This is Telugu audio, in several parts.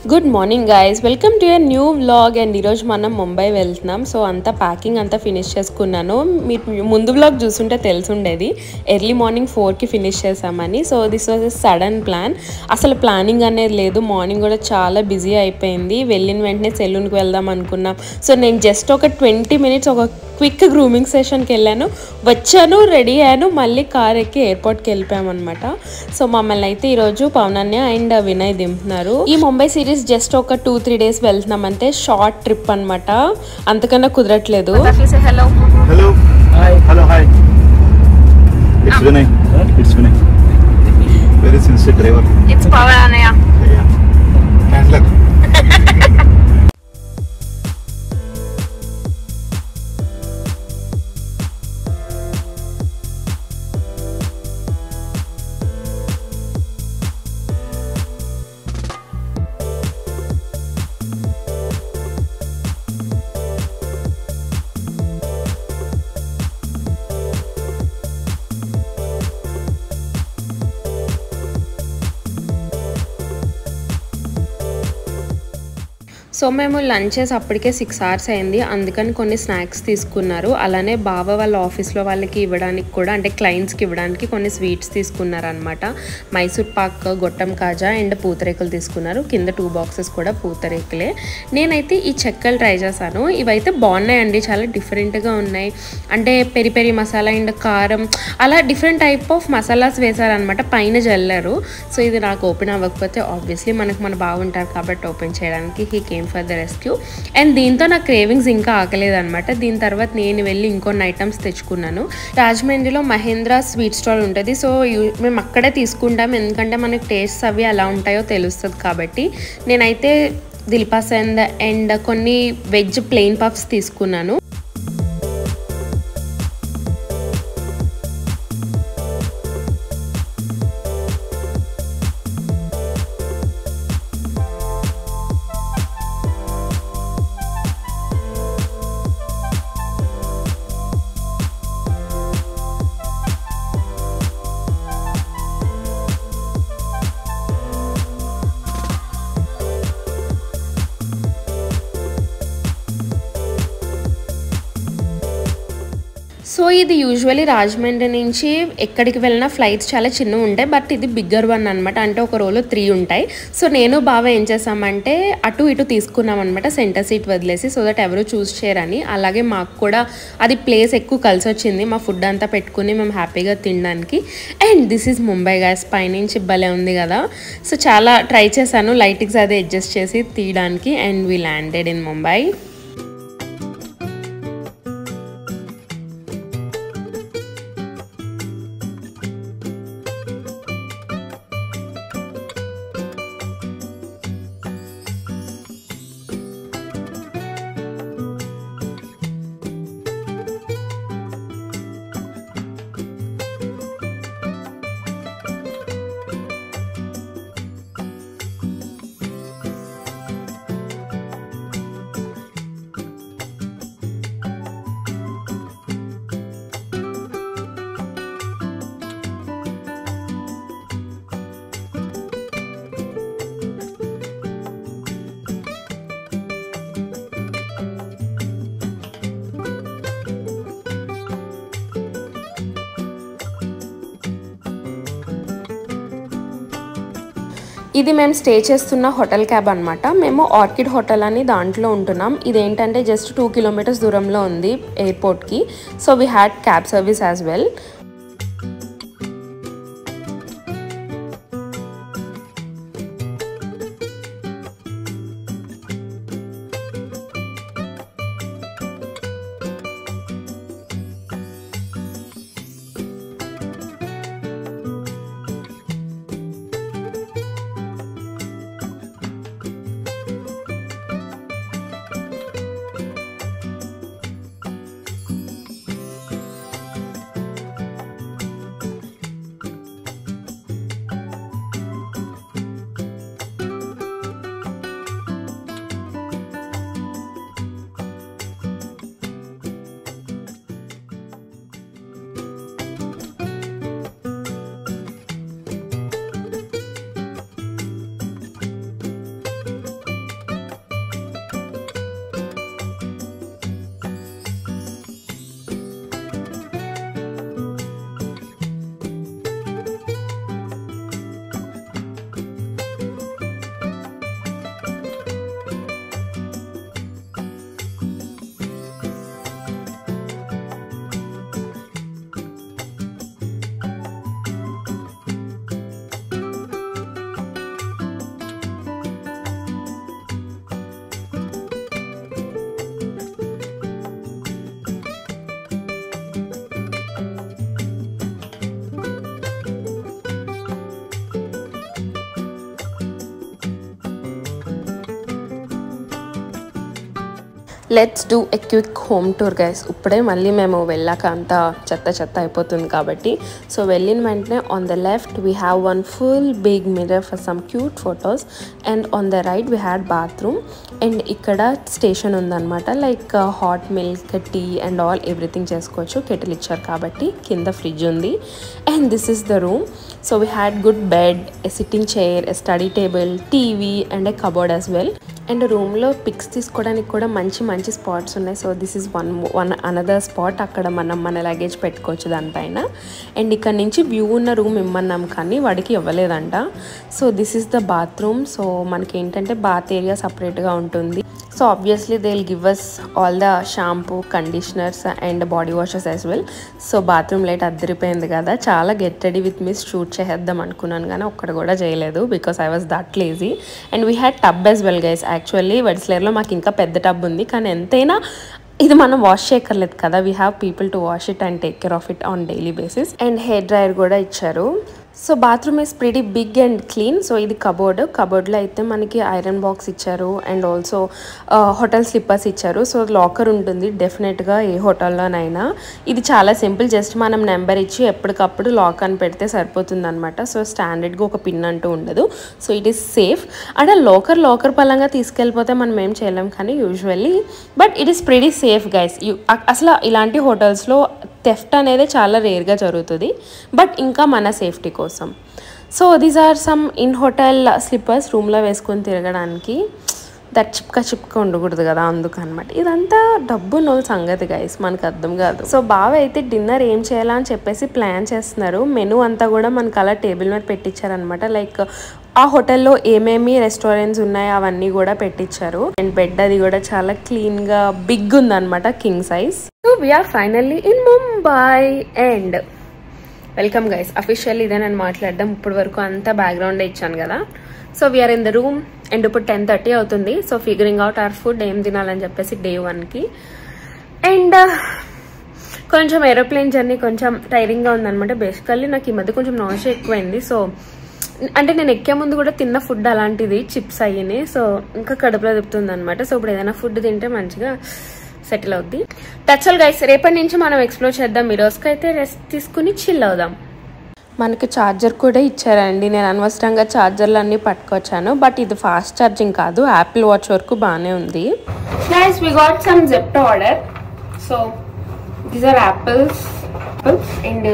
Good morning guys, welcome to a new vlog. And ఈరోజు మనం ముంబై వెళ్తున్నాం. సో అంతా ప్యాకింగ్ అంతా ఫినిష్ చేసుకున్నాను. మీరు ముందు వ్లాగ్ చూస్తుంటే తెలుసుండేది ఎర్లీ మార్నింగ్ 4కి ఫినిష్ చేసామని. So this was a sudden plan. అసలు ప్లానింగ్ అనేది లేదు. మార్నింగ్ కూడా చాలా బిజీ అయిపోయింది. వెళ్ళిన వెంటనే సెలూన్కి వెళ్దాం అనుకున్నాం. సో నేను జస్ట్ ఒక 20 మినిట్స్ ఒక క్విక్ గ్రూమింగ్ సెషన్కి వెళ్ళాను, వచ్చాను, రెడీ అయ్యాను, మళ్ళీ కార్ ఎక్కి ఎయిర్పోర్ట్కి వెళ్ళిపోయామన్నమాట. సో మమ్మల్ని అయితే ఈరోజు పవనన్య అండ్ వినయ్ దింపుతున్నారు. ఈ ముంబై సిరీస్ జస్ట్ ఒక 2-3 డేస్ వెళ్తున్నాం అంతే. షార్ట్ ట్రిప్ అనమాట, అంతకన్నా కుదరట్లేదు. Hello hello hi hello hi it's Vinay very sincere driver. It's Pavan అన్నయ్య. హ్యాండ్లర్. సో మేము లంచ్ చేసి అప్పటికే 6 hours అయింది. అందుకని కొన్ని స్నాక్స్ తీసుకున్నారు. అలానే బావ వాళ్ళ ఆఫీస్లో వాళ్ళకి ఇవ్వడానికి కూడా, అంటే క్లయింట్స్కి ఇవ్వడానికి కొన్ని స్వీట్స్ తీసుకున్నారనమాట. మైసూర్ పాక్, గొట్టం కాజా అండ్ పూతరేకులు తీసుకున్నారు. కింద 2 boxes కూడా పూతరేకులే. నేనైతే ఈ చెక్కలు ట్రై చేశాను. ఇవైతే బాగున్నాయండి, చాలా డిఫరెంట్గా ఉన్నాయి. అంటే పెరి పెరి మసాలా అండ్ కారం అలా డిఫరెంట్ టైప్ ఆఫ్ మసాలాస్ వేశారనమాట, పైన జల్లారు. సో ఇది నాకు ఓపెన్ అవ్వకపోతే ఆబ్వియస్లీ మన బాగుంటారు కాబట్టి ఓపెన్ చేయడానికి he came for the rescue. And దీంతో నా క్రేవింగ్స్ ఇంకా ఆగలేదనమాట. దీని తర్వాత నేను వెళ్ళి ఇంకొన్ని ఐటమ్స్ తెచ్చుకున్నాను. రాజమండ్రిలో మహేంద్ర స్వీట్ స్టాల్ ఉంటుంది. సో మేము అక్కడే తీసుకుంటాం, ఎందుకంటే మనకి టేస్ట్ అవి ఎలా ఉంటాయో తెలుస్తుంది కాబట్టి. నేనైతే దిల్పసంద్ అండ్ కొన్ని వెజ్ ప్లెయిన్ పఫ్స్ తీసుకున్నాను. సో ఇది యూజువల్లీ రాజమండ్రి నుంచి ఎక్కడికి వెళ్ళినా ఫ్లైట్స్ చాలా చిన్నవి ఉంటాయి, బట్ ఇది బిగ్గర్ వన్ అనమాట. అంటే ఒక రోలో 3 ఉంటాయి. సో నేను బాగా ఏం చేసామంటే అటు ఇటు తీసుకున్నాం అనమాట, సెంటర్ సీట్ వదిలేసి, సో దట్ ఎవరు చూస్ చేయరని. అలాగే మాకు కూడా అది ప్లేస్ ఎక్కువ కలిసి వచ్చింది, మా ఫుడ్ అంతా పెట్టుకుని మేము హ్యాపీగా తినడానికి. And this is Mumbai gas, పైనుంచి భలే ఉంది కదా. సో చాలా ట్రై చేశాను లైటింగ్స్ అది అడ్జస్ట్ చేసి తీయడానికి. And we landed in Mumbai. ఇది మేము స్టే చేస్తున్న హోటల్ క్యాబ్ అనమాట. మేము ఆర్కిడ్ హోటల్ అని దాంట్లో ఉంటున్నాం. ఇదేంటంటే జస్ట్ 2 kilometers దూరంలో ఉంది ఎయిర్పోర్ట్కి. So we had cab service as well. Let's do a quick home tour guys. ఇప్పుడే మళ్ళీ మేము వెళ్ళాక అంతా చెత్త అయిపోతుంది కాబట్టి సో వెళ్ళిన వెంటనే on the left we have one full big mirror for some cute photos and on the right we had bathroom and ఇక్కడ స్టేషన్ ఉందన్నమాట. Like hot milk, tea and all everything చేసుకోవచ్చు. కెటిల్ ఇచ్చారు కాబట్టి కింద ఫ్రిడ్జ్ ఉంది and this is the room. So we had good bed, a sitting chair, a study table, TV and a cupboard as well. And రూమ్లో పిక్స్ తీసుకోవడానికి కూడా మంచి స్పాట్స్ ఉన్నాయి. So this is one another spot. అక్కడ మన లగేజ్ పెట్టుకోవచ్చు దానిపైన. అండ్ ఇక్కడ నుంచి వ్యూ ఉన్న రూమ్ ఇమ్మన్నాం కానీ వాడికి ఇవ్వలేదంట. So this is the bathroom. So మనకి ఏంటంటే బాత్ ఏరియా సపరేట్గా ఉంటుంది. So obviously they will give us all the shampoo, conditioners and body washes as well. So bathroom light అద్దరిపోయింది కదా, చాలా get ready with me shoot చేద్దాం అనుకున్నాను కానీ ఒక్కటి కూడా చేయలేదు because I was that lazy. And we had tub as well guys. Actually వెడ్స్లేర్లో మాకు ఇంకా పెద్ద టబ్ ఉంది కానీ ఎంతైనా ఇది మనం వాష్ చేయక్కర్లేదు కదా, we have people to wash it and take care of it on daily basis. And hair dryer కూడా ఇచ్చారు. So bathroom is pretty big and clean. So ఇది కబోర్డ్లో అయితే మనకి ఐరన్ బాక్స్ ఇచ్చారు అండ్ ఆల్సో హోటల్ స్లిప్పర్స్ ఇచ్చారు. సో లాకర్ ఉంటుంది డెఫినెట్గా ఏ హోటల్లోనైనా. ఇది చాలా సింపుల్, జస్ట్ మనం నెంబర్ ఇచ్చి ఎప్పటికప్పుడు లాక్ అని పెడితే సరిపోతుంది అనమాట. సో స్టాండర్డ్గా ఒక పిన్ అంటూ ఉండదు. So it is safe. అంటే లాకర్ పరంగా తీసుకెళ్ళిపోతే మనం ఏం చేయలేం కానీ usually, but it is pretty safe guys. అసలు ఇలాంటి హోటల్స్లో థెఫ్ట్ అనేది చాలా రేర్గా జరుగుతుంది, బట్ ఇంకా మన సేఫ్టీ కోసం. So these are some in hotel slippers రూమ్లో వేసుకొని తిరగడానికి. దట్ చిప్క ఉండకూడదు కదా, అందుకనమాట. ఇదంతా డబ్బు నోల్ సంగతి గైస్, మనకు అర్థం కాదు. సో బావ అయితే డిన్నర్ ఏం చేయాలా అని చెప్పేసి ప్లాన్ చేస్తున్నారు. మెనూ అంతా కూడా మనకు అలా టేబుల్ మీద పెట్టించారనమాట. లైక్ ఆ హోటల్లో ఏమేమి రెస్టారెంట్స్ ఉన్నాయో అవన్నీ కూడా పెట్టించారు. అండ్ బెడ్ అది కూడా చాలా క్లీన్గా బిగ్ ఉందన్నమాట, king size. So we're finally in Mumbai and welcome guys. Officially ఇదే నేను మాట్లాడదాం. ఇప్పటి వరకు అంతా బ్యాక్గ్రౌండ్ ఇచ్చాను కదా. So we are in the room and ఇప్పుడు 10:30 అవుతుంది. So figuring out our food ఏం తినాలని చెప్పేసి Day 1కి. అండ్ కొంచెం ఏరోప్లేన్ జర్నీ కొంచెం టైరింగ్గా ఉందనమాట. బేసికల్లీ నాకు ఈ మధ్య కొంచెం నాయిస్ ఎక్కువైంది. సో అంటే నేను ఎక్కే ముందు కూడా తిన్న ఫుడ్ అలాంటిది, చిప్స్ అయ్యి. సో ఇంకా కడుపులో తిప్పుతుంది అనమాట. సో ఇప్పుడు ఏదైనా ఫుడ్ తింటే మంచిగా సెటిల్ అవుద్ది. That's all guys. రేపటి నుంచి మనం ఎక్స్ప్లోర్ చేద్దాం. ఈ రోజుకి అయితే రెస్ట్ తీసుకుని చిల్ అవుదాం. మనకి ఛార్జర్ కూడా ఇచ్చారండి. నేను అనవసరంగా ఛార్జర్లు అన్నీ పట్టుకొచ్చాను, బట్ ఇది ఫాస్ట్ ఛార్జింగ్ కాదు. యాపిల్ వాచ్ వరకు బాగానే ఉంది. Guys we got some Zepto order. So these are apples and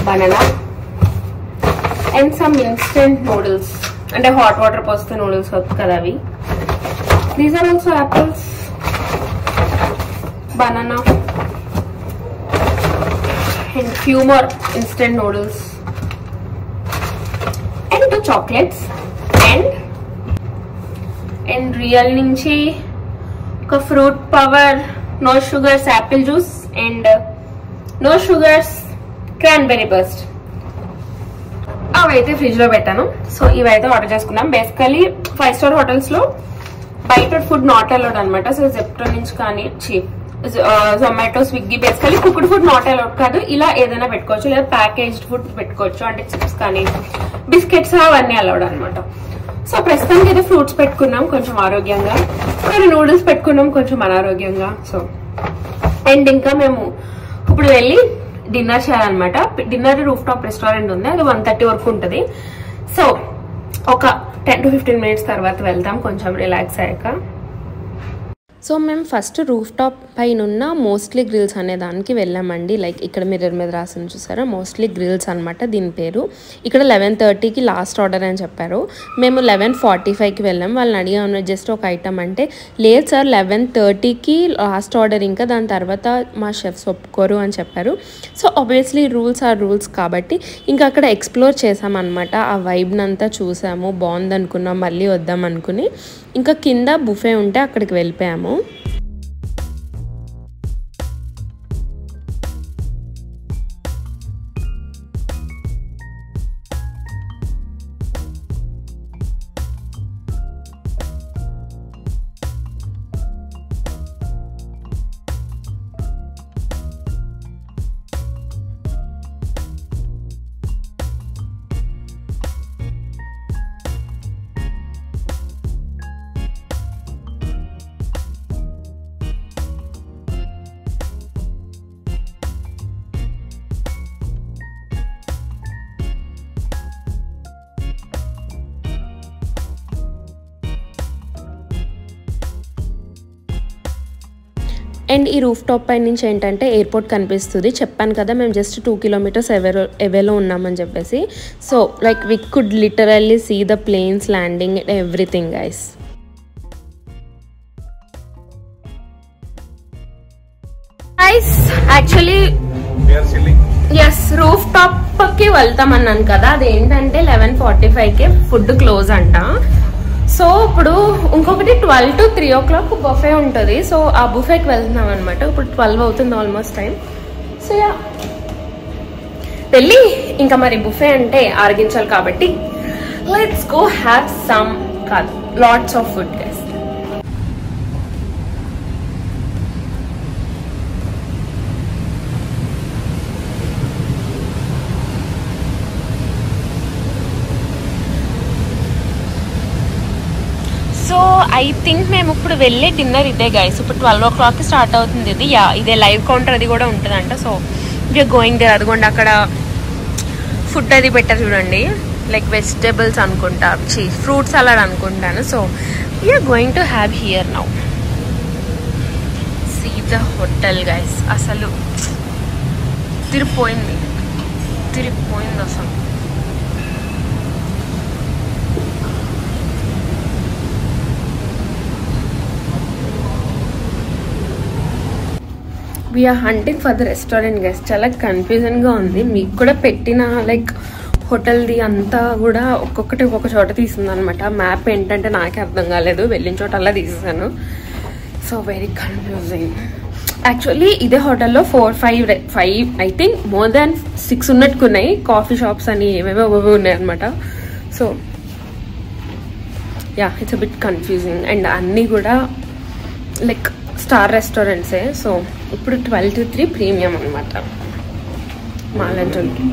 banana and some instant noodles. అంటే హాట్ వాటర్ పోస్తే నూడిల్స్ వస్తుంది కదా అవి. These are also apples, banana and few more instant noodles and 2 chocolates and real nunchi oka fruit power, no sugars apple juice and no sugars cranberry burst. అవైతే ఫ్రిడ్జ్ లో పెట్టాను. సో ఇవైతే ఆర్డర్ చేసుకున్నాం. బేసికలీ 5-star హోటల్స్ లో బయట ఫుడ్ నాట్ అలౌడ్ అనమాట. సో జెప్టో నుంచి కానీ Zomato, Swiggy basically cooked food not allowed కాదు. ఇలా ఏదైనా పెట్టుకోవచ్చు, లేదా ప్యాకేజ్డ్ ఫుడ్ పెట్టుకోవచ్చు. అంటే చిప్స్ కానీ బిస్కెట్స్ అవన్నీ అలౌడ్ అనమాట. సో ప్రస్తుతానికి అయితే ఫ్రూట్స్ పెట్టుకున్నాం కొంచెం ఆరోగ్యంగా, కానీ నూడిల్స్ పెట్టుకున్నాం కొంచెం అనారోగ్యంగా. సో అండ్ ఇంకా మేము ఇప్పుడు వెళ్ళి డిన్నర్ చేయాలన్నమాట. డిన్నర్ రూఫ్ టాప్ రెస్టారెంట్ ఉంది, అది 1:30 వరకు ఉంటుంది. సో ఒక 10 to 15 minutes తర్వాత వెళ్తాం కొంచెం రిలాక్స్ అయ్యాక. సో మేము ఫస్ట్ రూఫ్ టాప్ పైన ఉన్న మోస్ట్లీ గ్రిల్స్ అనే దానికి వెళ్ళామండి. లైక్ ఇక్కడ మిర్రర్ మీద రాసిన చూసారా, మోస్ట్లీ గ్రిల్స్ అనమాట దీని పేరు. ఇక్కడ 11:30కి లాస్ట్ ఆర్డర్ అని చెప్పారు. మేము 11:45కి వెళ్ళాం. వాళ్ళని అడిగాము జస్ట్ ఒక ఐటమ్ అంటే, లేదు సార్ 11:30కి లాస్ట్ ఆర్డర్, ఇంకా దాని తర్వాత మా షెఫ్స్ ఒప్పుకోరు అని చెప్పారు. So obviously rules are rules కాబట్టి ఇంకా అక్కడ ఎక్స్ప్లోర్ చేసామన్నమాట. ఆ వైబ్నంతా చూసాము, బాగుంది అనుకున్నాం, మళ్ళీ వద్దాం అనుకుని ఇంకా కింద బుఫే ఉంటే అక్కడికి వెళ్ళిపోయాము. అండ్ ఈ రూఫ్ టాప్ పై నుంచి ఏంటంటే ఎయిర్పోర్ట్ కనిపిస్తుంది. చెప్పాను కదా మేము జస్ట్ 2 kilometers అవేలో ఉన్నామని చెప్పేసి. So like we could literally see the planes landing and everything guys. Actually roof top కి వెళ్తాం అన్నాను కదా, అదేంటంటే 11:45కి ఫుడ్ క్లోజ్ అంట. సో ఇప్పుడు ఇంకొకటి 12 to 3 o'clock బుఫే ఉంటుంది. సో ఆ బుఫేకి వెళ్తున్నాం అనమాట. ఇప్పుడు 12 అవుతుంది ఆల్మోస్ట్ టైం. సో యా వెళ్ళి ఇంకా మరి బుఫే అంటే ఆరగించాలి కాబట్టి let's go have some lots of food guys. So I think మేము ఇప్పుడు వెళ్ళే డిన్నర్ ఇదే గైస్. ఇప్పుడు 12 o'clock స్టార్ట్ అవుతుంది ఇది. యా ఇదే లైవ్ కౌంటర్ అది కూడా ఉంటుందంట. So we are going there. అదిగోండి అక్కడ ఫుడ్ అది పెట్టారు చూడండి, లైక్ వెజిటేబుల్స్ అనుకుంటా, ఫ్రూట్ సలాడ్ అనుకుంటాను. So we are going to have here now. See the hotel guys. అసలు తిరిగిపోయింది అసలు. We're hunting for the restaurant guys. చాలా కన్ఫ్యూజన్గా ఉంది. మీకు కూడా పెట్టిన లైక్ హోటల్ది అంతా కూడా ఒక్కొక్క చోట తీసింది అనమాట. మ్యాప్ ఏంటంటే నాకే అర్థం కాలేదు, వెళ్ళిన చోటల్లా తీసేసాను. So very confusing. యాక్చువల్లీ ఇదే హోటల్లో 4-5 ఐ థింక్ మోర్ దాన్ 6 ఉన్నట్టుకున్నాయి. కాఫీ షాప్స్ అని ఏవేవో ఉన్నాయి అనమాట. So yeah it's a bit confusing. And అన్నీ కూడా లైక్ స్టార్ రెస్టారెంట్సే. సో ఇప్పుడు 12 to 3 ప్రీమియం అనమాట మాలంటోల్కి.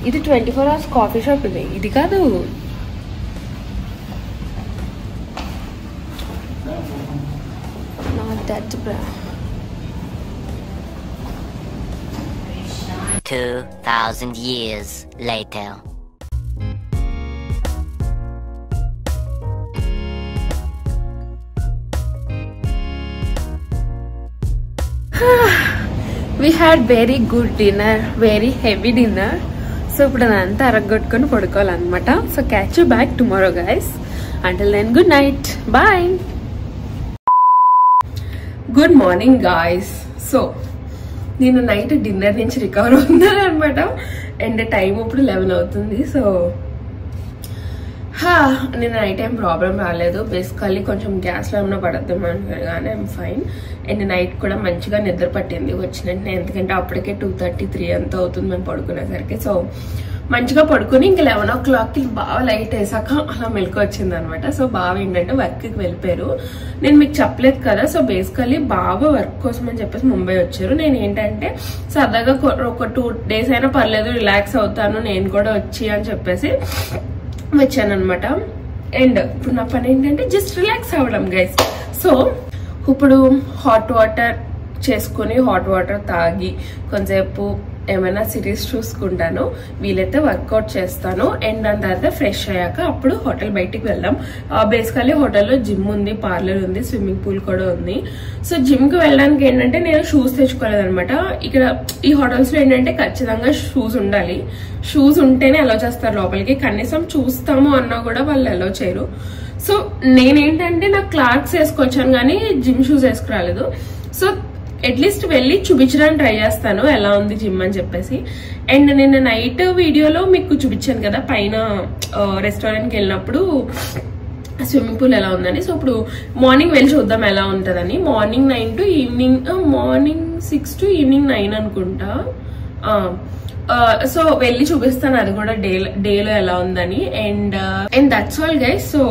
ఇది 24 hours కాఫీ షాప్. ఇది కాదు. నాట్ దట్ బ్రా. 2000 years later. We had very good dinner, very heavy dinner. So ఇప్పుడు అదంతా అరగొట్టుకొని పడుకోవాలన్నమాట. So catch you back tomorrow guys. Until then good night, bye. Good morning guys. So నేను నైట్ డిన్నర్ నుంచి రికవర్ అవుతున్నాను అనమాట. అండ్ టైం ఇప్పుడు 11 అవుతుంది. సో నేను నైట్ ఏం ప్రాబ్లం రాలేదు. బేసికల్లీ కొంచెం గ్యాస్లో ఏమైనా పడద్దాం కానీ ఐఎమ్ ఫైన్. అండ్ నైట్ కూడా మంచిగా నిద్ర పట్టింది వచ్చినట్టు. ఎందుకంటే అప్పటికే 2:33 అంతా అవుతుంది మేము పడుకునేసరికి. సో మంచిగా పడుకుని ఇంకా 11 o'clockకి బాగా లైట్ వేసాక అలా మెలకు వచ్చింది అనమాట. సో బాగా ఏంటంటే వర్క్కి వెళ్ళిపోయారు. నేను మీకు చెప్పలేదు కదా. సో బేసికల్లీ బాగా వర్క్ కోసం అని చెప్పేసి ముంబై వచ్చారు. నేను ఏంటంటే సరదాగా ఒక 2 days అయినా పర్లేదు రిలాక్స్ అవుతాను నేను కూడా వచ్చి అని చెప్పేసి వచ్చాను అనమాట. అండ్ ఇప్పుడు నా పని ఏంటంటే జస్ట్ రిలాక్స్ అవ్వడం గైస్. సో ఇప్పుడు హాట్ వాటర్ చేసుకుని హాట్ వాటర్ తాగి కొంచెంసేపు ఏమైనా సిరీస్ చూసుకుంటాను, వీలైతే వర్కౌట్ చేస్తాను. అండ్ దాని తర్వాత ఫ్రెష్ అయ్యాక అప్పుడు హోటల్ బయటికి వెళ్దాం. బేసికల్లీ హోటల్లో జిమ్ ఉంది, పార్లర్ ఉంది, స్విమ్మింగ్ పూల్ కూడా ఉంది. సో జిమ్ కి వెళ్ళడానికి ఏంటంటే నేను షూస్ తెచ్చుకోలేదు అనమాట. ఇక్కడ ఈ హోటల్స్ లో ఏంటంటే ఖచ్చితంగా షూస్ ఉండాలి. షూస్ ఉంటేనే అలౌ చేస్తారు లోపలికి. కనీసం చూస్తాము అన్నా కూడా వాళ్ళు అలౌ చేయరు. సో నేనేంటంటే నాకు క్లార్క్స్ వేసుకొచ్చాను కానీ జిమ్ షూస్ వేసుకురాలేదు. సో అట్లీస్ట్ వెళ్ళి చూపించడానికి ట్రై చేస్తాను ఎలా ఉంది జిమ్ అని చెప్పేసి. అండ్ నేను నైట్ వీడియోలో మీకు చూపించాను కదా పైన రెస్టారెంట్కి వెళ్ళినప్పుడు స్విమ్మింగ్ పూల్ ఎలా ఉందని. సో ఇప్పుడు మార్నింగ్ వెళ్ళి చూద్దాం ఎలా ఉంటుందని. Morning 9 to evening, morning 6 to evening 9 అనుకుంటా. సో వెళ్ళి చూపిస్తాను అది కూడా డేలో ఎలా ఉందని. And that's all guys. So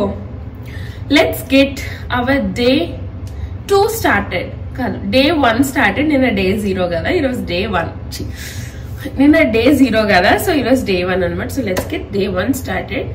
let's get our day 2 started. కాదు, డే 1 స్టార్టెడ్. నిన్న డే 0 కదా, ఈరోజు డే 1. నిన్న డే 0 కదా, సో ఈరోజు డే 1 అనమాట. So let's get day 1 started.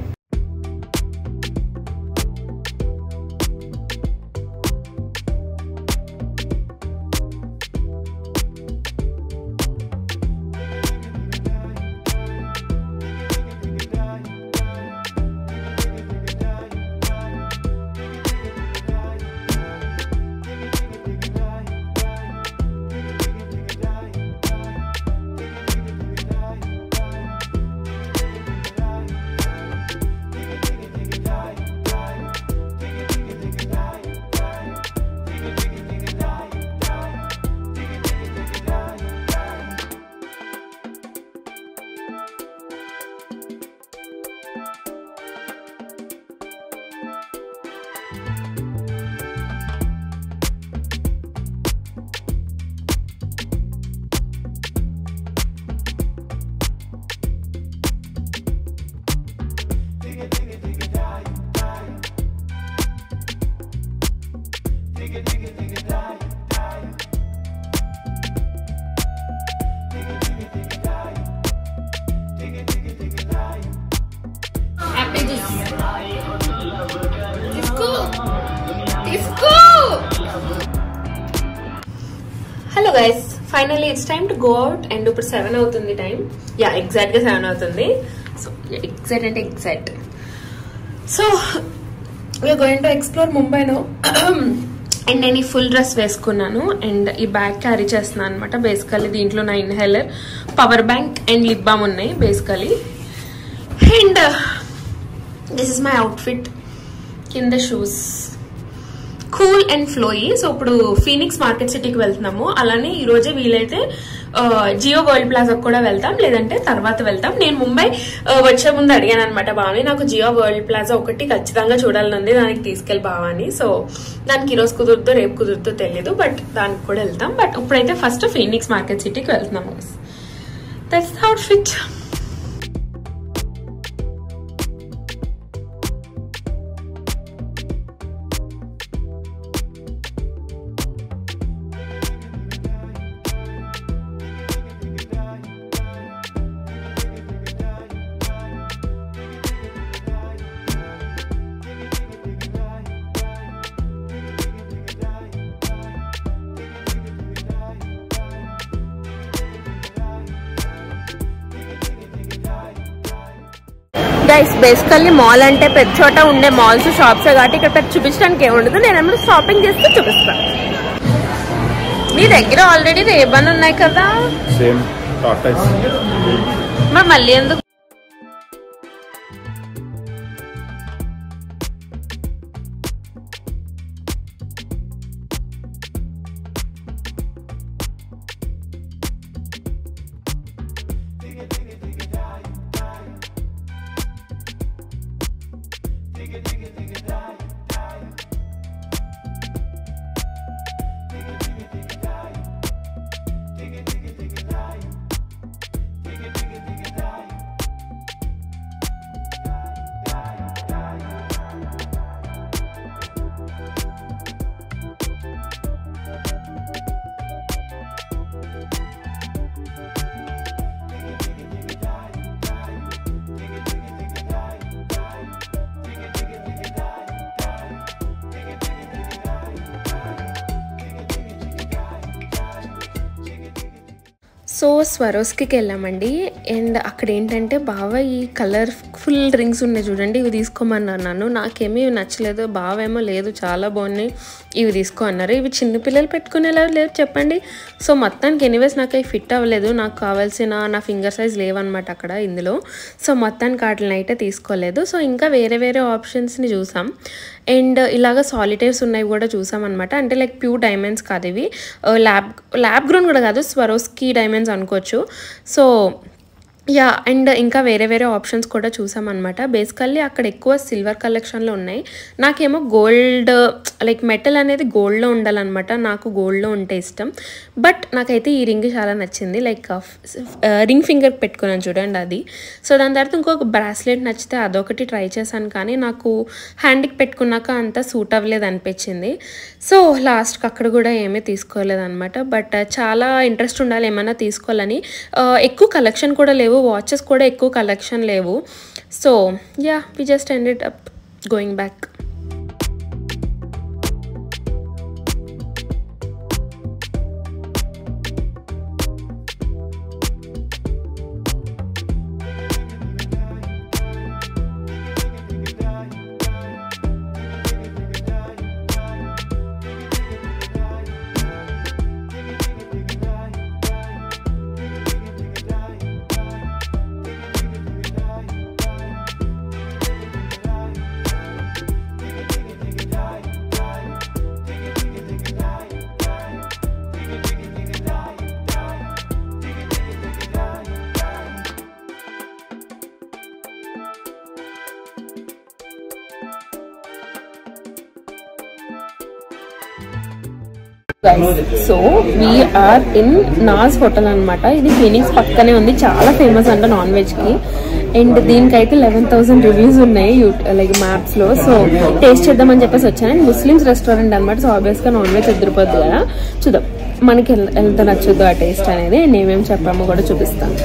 Hello guys, finally it's time to go out. And ఇప్పుడు 7 అవుతుంది టైం. యా, ఎగ్జాక్ట్ గా 7 అవుతుంది. సో ఎగ్జాక్ట్ అంటే exact. So we are going to explore Mumbai now. And నేను ఈ ఫుల్ డ్రెస్ వేసుకున్నాను అండ్ ఈ బ్యాగ్ క్యారీ చేస్తున్నాను అనమాట. బేసికలీ దీంట్లో నా inhaler, power bank and lip balm ఉన్నాయి basically. And this is my outfit. కింద shoes, cool and flowy. So ఇప్పుడు ఫీనిక్స్ మార్కెట్ సిటీకి వెళ్తున్నాము. అలానే ఈ రోజే వీలైతే జియో వరల్డ్ ప్లాజాకి కూడా వెళ్తాం, లేదంటే తర్వాత వెళ్తాం. నేను ముంబై వచ్చే ముందు అడిగాను అనమాట బావని, నాకు జియో వరల్డ్ ప్లాజా ఒకటి ఖచ్చితంగా చూడాలనుంది, దానికి తీసుకెళ్ళి బావని. సో దానికి ఈరోజు కుదురుతో రేపు కుదురుతో తెలియదు, బట్ దానికి కూడా వెళ్తాం. బట్ ఇప్పుడైతే ఫస్ట్ ఫీనిక్స్ మార్కెట్ సిటీకి వెళ్తున్నాము. That's the outfit. Guys, basically mall అంటే పెద్ద చోట ఉండే మాల్స్, షాప్స్ కాబట్టి ఇక్కడ పెద్ద చూపించడానికి ఏముండదు. నేను ఏమన్నా షాపింగ్ చేస్తే చూపిస్తాను. మీ దగ్గర ఆల్రెడీ రేబన్ ఉన్నాయి కదా, మరి మళ్ళీ ఎందుకు? సో స్వరోస్కి వెళ్ళామండి. అండ్ అక్కడ ఏంటంటే బాగా ఈ కలర్ఫుల్ రింగ్స్ ఉన్నాయి చూడండి, ఇవి తీసుకోమన్నారు నన్ను. నాకేమీ నచ్చలేదు. బావేమో లేదు చాలా బాగున్నాయి, ఇవి తీసుకో అన్నారు. ఇవి చిన్నపిల్లలు పెట్టుకునేలా లేదు చెప్పండి. సో మొత్తానికి ఎనీవేస్ నాకు అవి ఫిట్ అవ్వలేదు, నాకు కావాల్సిన నా ఫింగర్ సైజ్ లేవన్నమాట అక్కడ ఇందులో. సో మొత్తానికి వాటిని అయితే తీసుకోలేదు. సో ఇంకా వేరే వేరే ఆప్షన్స్ని చూసాం. అండ్ ఇలాగ సాలిటైర్స్ ఉన్నాయి కూడా చూసాం అనమాట. అంటే లైక్ ప్యూర్ డైమండ్స్ కాదు ఇవి, ల్యాబ్ గ్రోన్ కూడా కాదు, స్వరోస్కి డైమండ్స్ అనుకోవచ్చు. సో యా, అండ్ ఇంకా వేరే వేరే ఆప్షన్స్ కూడా చూసామన్నమాట. బేసికల్లీ అక్కడ ఎక్కువ సిల్వర్ కలెక్షన్లో ఉన్నాయి. నాకేమో గోల్డ్, లైక్ మెటల్ అనేది గోల్డ్లో ఉండాలన్నమాట. నాకు గోల్డ్లో ఉంటే ఇష్టం. బట్ నాకైతే ఈ రింగ్ చాలా నచ్చింది, లైక్ రింగ్ ఫింగర్ పెట్టుకున్నాను చూడండి అది. సో దాని తర్వాత ఇంకొక బ్రాస్లెట్ నచ్చితే అదొకటి ట్రై చేశాను, కానీ నాకు హ్యాండ్కి పెట్టుకున్నాక అంతా సూట్ అవ్వలేదు అనిపించింది. సో లాస్ట్కి అక్కడ కూడా ఏమీ తీసుకోలేదన్నమాట. బట్ చాలా ఇంట్రెస్ట్ ఉండాలి ఏమైనా తీసుకోవాలని. ఎక్కువ కలెక్షన్ కూడా లేవు, వాచెస్ కూడా ఎక్కువ కలెక్షన్ లేవు. So yeah, we just ended up going back. So we are in Naaz hotel అనమాట. ఇది ఫీనిక్స్ పక్కనే ఉంది, చాలా ఫేమస్ అంట నాన్ వెజ్ కి. అండ్ దీనికైతే 11,000 రివ్యూస్ ఉన్నాయి లైక్ మ్యాప్స్ లో. సో టేస్ట్ చేద్దామని చెప్పేసి వచ్చాను. అండ్ ముస్లిమ్స్ రెస్టారెంట్ అనమాట. సో ఆబ్వియస్ గా నాన్ వెజ్ ఎదిరిపోద్ది కదా, చూద్దాం మనకి ఎంత నచ్చుద్దో ఆ టేస్ట్ అనేది. నేమేమి చెప్పామో కూడా చూపిస్తాను.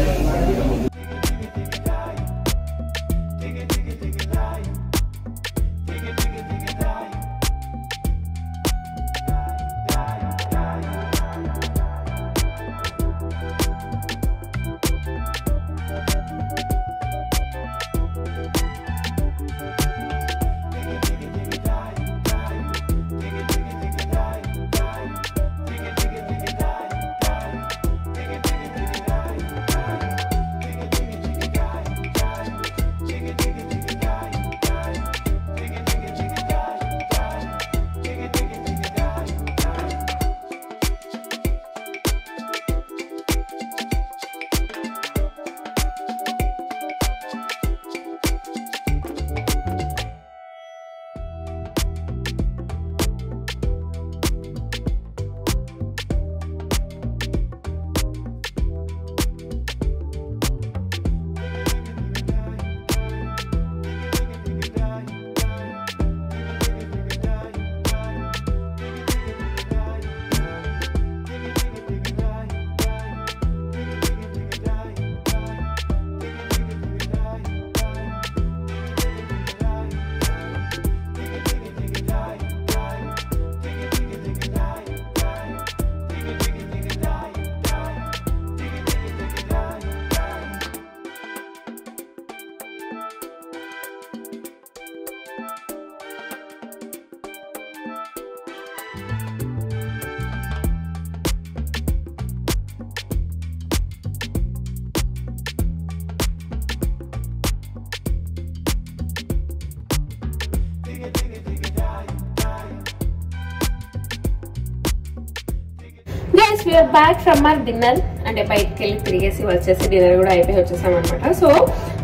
We're back from our dinner. అంటే బయటకు వెళ్ళి తిరిగేసి వచ్చేసి డిన్నర్ కూడా అయిపోయి వచ్చేసాం అనమాట. సో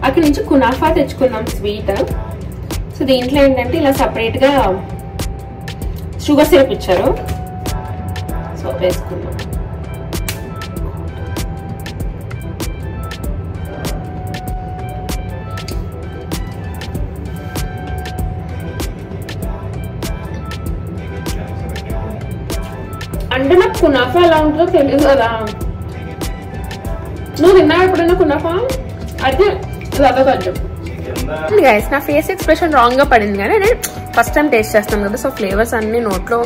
అక్కడి నుంచి కునాఫా తెచ్చుకున్నాం స్వీట్. సో దీంట్లో ఏంటంటే ఇలా సపరేట్ గా షుగర్ సిరప్ ఇచ్చారు. సో వేసుకున్నాం. అంటే నాకు కునాఫా ఎలా ఉంటుందో తెలియదు కదా. నువ్వు తిన్నావు ఎప్పుడైనా కునాఫా? అయితే కొంచెం గైస్ నా ఫేస్ ఎక్స్ప్రెషన్ రాంగ్ గా పడింది కానీ నేను ఫస్ట్ టైం టేస్ట్ చేస్తాను కదా. సో ఫ్లేవర్స్ అన్ని నోట్లో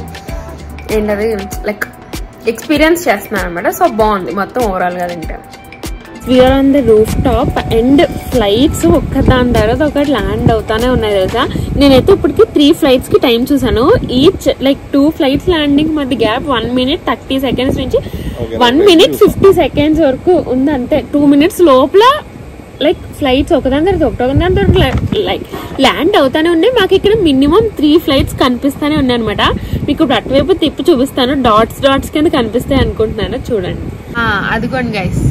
ఏంటది లైక్ ఎక్స్పీరియన్స్ చేస్తున్నాను అనమాట. సో బాగుంది మొత్తం ఓవరాల్ గా తింటే. We're on the roof top and flights ఒక్కదాని తర్వాత ఒకటి ల్యాండ్ అవుతానే ఉన్నాయి తెలుసా. నేనైతే ఇప్పటికి 3 flights కి టైం చూసాను. ఈచ్ లైక్ 2 flights ల్యాండింగ్ మధ్య గ్యాప్ 1 minute 30 seconds నుంచి 1 minute 50 seconds వరకు ఉంది అంతే. 2 minutes లోపల లైక్ ఫ్లైట్స్ ఒకదాని తర్వాత లైక్ ల్యాండ్ అవుతానే ఉన్నాయి. మాకు ఇక్కడ మినిమం 3 flights కనిపిస్తానే ఉన్నాయి అనమాట. మీకు ఇప్పుడు అటువైపు తిప్పి చూపిస్తాను. డాట్స్ కింద కనిపిస్తాయి అనుకుంటున్నాను, చూడండి. అదిగోండి గైస్,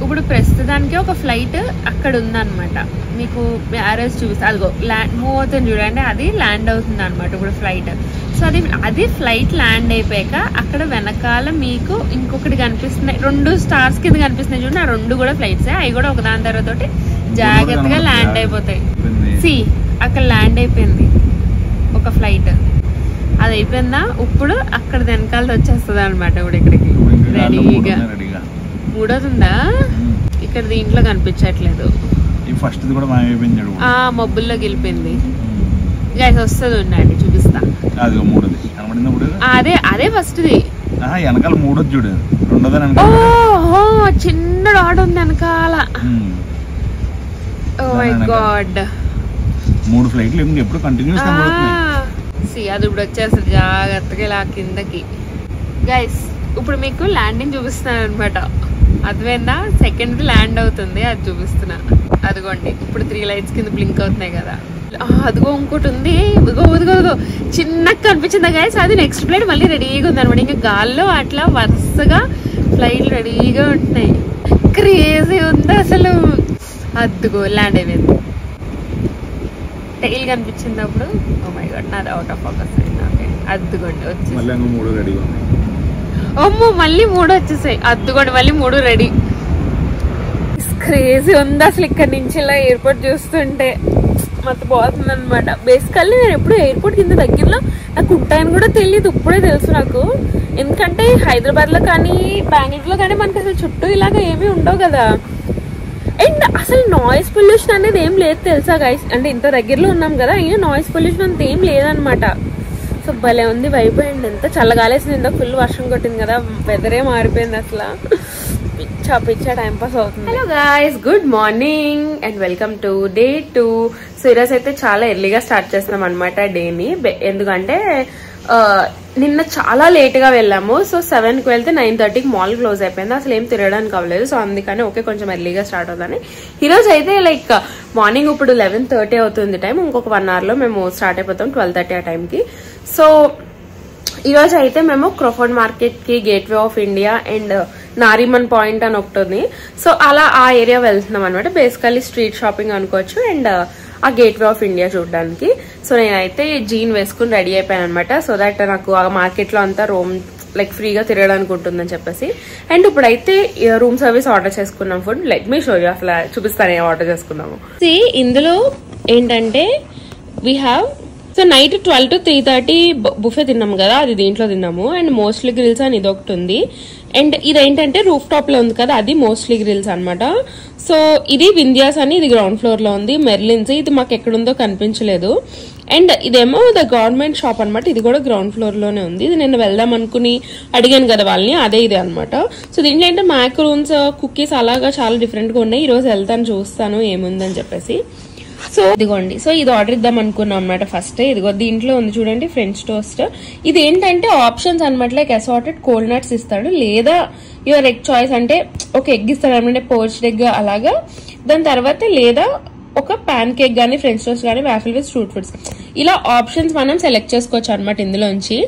ఇప్పుడు ప్రస్తుతానికి ఒక ఫ్లైట్ అక్కడ ఉందన్నమాట. మీకు ఆర్ఎస్ చూపిస్తా, అదిగో ల్యాండ్ మూవ్ అవుతుంది చూడండి, అది ల్యాండ్ అవుతుంది అనమాట ఇప్పుడు ఫ్లైట్. సో అది ఫ్లైట్ ల్యాండ్ అయిపోయాక అక్కడ వెనకాల మీకు ఇంకొకటి కనిపిస్తున్నాయి, 2 stars కింద కనిపిస్తున్నాయి చూడండి. ఆ 2 కూడా ఫ్లైట్స్, అవి కూడా ఒకదాని తర్వాత తోటి జాగ్రత్తగా ల్యాండ్ అయిపోతాయి. సి అక్కడ ల్యాండ్ అయిపోయింది ఒక ఫ్లైట్, అది అయిపోయిందా ఇప్పుడు అక్కడ వెనకాల వచ్చేస్తుంది అనమాట. ఇప్పుడు ఇక్కడికి రెడీగా మూడోతుందా, ఇక్కడ దీంట్లో కనిపించట్లేదు. మబ్బుల్లో గెలిపింది గైస్, వస్తుంది ఉండండి చూపిస్తా. అదే ఫస్ట్ది. ఓహో చిన్న డాట్ ఉంది వెనకాల. ఓ మై గాడ్, 3 ఫ్లైట్లు ఎప్పుడు కంటిన్యూస్ అది ఇప్పుడు వచ్చేస్తుంది జాగ్రత్తగా ఇలా కిందకి. గైస్ ఇప్పుడు మీకు ల్యాండింగ్ చూపిస్తున్నాను అనమాట. అదివేందా సెకండ్ ల్యాండ్ అవుతుంది, అది చూపిస్తున్నా. అదిగోండి ఇప్పుడు 3 lights కింద బ్లింక్ అవుతున్నాయి కదా. అదిగో ఇంకోటి ఉంది, ఇదిగో చిన్నగా కనిపించిందా గైస్. అది నెక్స్ట్ ఫ్లైట్ మళ్ళీ రెడీగా ఉంది అనమాట. ఇంకా గాల్లో అట్లా వరుసగా ఫ్లైట్లు రెడీగా ఉంటున్నాయి. క్రేజీ ఉంది అసలు. అదిగో ల్యాండ్ అయిపోయింది. టైల్ కనిపించింది అప్పుడు. ఓ మై గాడ్, నాది అవుట్ ఆఫ్ ఫోకస్ అయింది. ఓకే అదిగోండి వచ్చి, అమ్మో మళ్ళీ 3 వచ్చేసాయి. అద్దుకోండి మళ్ళీ 3 రెడీ. క్రేజీ ఉంది అసలు. ఇక్కడ నుంచి ఇలా ఎయిర్పోర్ట్ చూస్తుంటే మొత్తం పోతుంది అనమాట. బేసికల్లీ నేను ఎప్పుడు ఎయిర్పోర్ట్ కింద దగ్గరలో నాకు ఉంటాయని కూడా తెలియదు, ఇప్పుడే తెలుసు నాకు. ఎందుకంటే హైదరాబాద్ లో కానీ బెంగళూరులో కానీ మనకి అసలు చుట్టూ ఇలాగ ఏమీ ఉండవు కదా. అండ్ అసలు నాయిస్ పొల్యూషన్ అనేది ఏం లేదు తెలుసా గైస్. అంటే ఇంత దగ్గరలో ఉన్నాం కదా, అయినా నాయిస్ పొల్యూషన్ అంత ఏం లేదనమాట. సో భలే ఉంది వైబ్. అండ్ ఎంత చల్లగాలేసింది, ఇంత ఫుల్ వర్షం కొట్టింది కదా, వెదరే మారిపోయింది అసలు. పిచ్చా టైం పాస్ అవుతుంది. Hello guys, good morning and welcome to day 2. So ఈరోజు అయితే చాలా ఎర్లీగా స్టార్ట్ చేస్తున్నాం అనమాట డేని. ఎందుకంటే నిన్న చాలా లేట్ గా వెళ్ళాము. సో 7కి వెళ్తే 9:30కి మాల్ క్లోజ్ అయిపోయింది. అసలు ఏం తిరగడానికి అవ్వలేదు. సో అందుకని ఓకే కొంచెం ఎర్లీగా స్టార్ట్ అవుతాని. ఈరోజు అయితే లైక్ మార్నింగ్ ఇప్పుడు 11:30 అవుతుంది టైం. ఇంకొక 1 hour లో మేము స్టార్ట్ అయిపోతాం 12:30 ఆ టైంకి. సో ఈరోజు అయితే మేము క్రోఫర్డ్ మార్కెట్ కి, gateway of India and Nariman point అని ఒకటి ఉంది. సో అలా ఆ ఏరియా వెళ్తున్నాం అనమాట. బేసికల్లీ స్ట్రీట్ షాపింగ్ అనుకోవచ్చు అండ్ ఆ గేట్వే ఆఫ్ ఇండియా చూడడానికి. సో నేనైతే జీన్ వేసుకుని రెడీ అయిపోయాను అనమాట. సో దట్ నాకు ఆ మార్కెట్ లో అంతా లైక్ ఫ్రీగా తిరగడానికి ఉంటుందని చెప్పేసి. అండ్ ఇప్పుడైతే రూమ్ సర్వీస్ ఆర్డర్ చేసుకున్నాం food. Let me show you, అసలు చూపిస్తాను ఏం ఆర్డర్ చేసుకున్నాము. ఇందులో ఏంటంటే we have so night 12 to 3:30 buffet తిన్నాము కదా, అది దీంట్లో తిన్నాము. అండ్ మోస్ట్లీ గ్రిల్స్ అని ఇది ఒకటి ఉంది. అండ్ ఇదేంటంటే రూఫ్ టాప్ లో ఉంది కదా, అది మోస్ట్లీ గ్రిల్స్ అనమాట. సో ఇది వింధ్యాస్ అని, ఇది గ్రౌండ్ ఫ్లోర్ లో ఉంది. మెర్లిన్స్ ఇది మాకు ఎక్కడుందో కనిపించలేదు. అండ్ ఇదేమో ద గవర్నమెంట్ షాప్ అనమాట, ఇది కూడా గ్రౌండ్ ఫ్లోర్ లోనే ఉంది. ఇది నేను వెళ్దాం అనుకుని అడిగాను కదా వాళ్ళని, అదే ఇదే అనమాట. సో దీంట్లో ఏంటంటే మ్యాక్రూన్స్, కుకీస్ అలాగా చాలా డిఫరెంట్ గా ఉన్నాయి. ఈ రోజు వెళ్తాను చూస్తాను ఏముందని చెప్పేసి. సో ఇదిగోండి, సో ఇది ఆర్డర్ ఇద్దాం అనుకున్నాం అనమాట ఫస్ట్. ఇదిగో దీంట్లో ఉంది చూడండి ఫ్రెంచ్ టోస్ట్. ఇది ఏంటంటే ఆప్షన్స్ అనమాట, లైక్ అసార్టెడ్ కోల్డ్ నట్స్ ఇస్తాడు, లేదా యువర్ ఎగ్ చాయిస్ అంటే ఒక ఎగ్ ఇస్తాడు అనమాట, పోర్చ్డ్ ఎగ్ అలాగా. దాని తర్వాత లేదా ఒక పాన్ కేక్ గానీ, ఫ్రెంచ్ టోస్ట్ గానీ, వాఫిల్ విత్ ఫ్రూట్ ఫుడ్స్, ఇలా ఆప్షన్స్ మనం సెలెక్ట్ చేసుకోవచ్చు అనమాట ఇందులోంచి.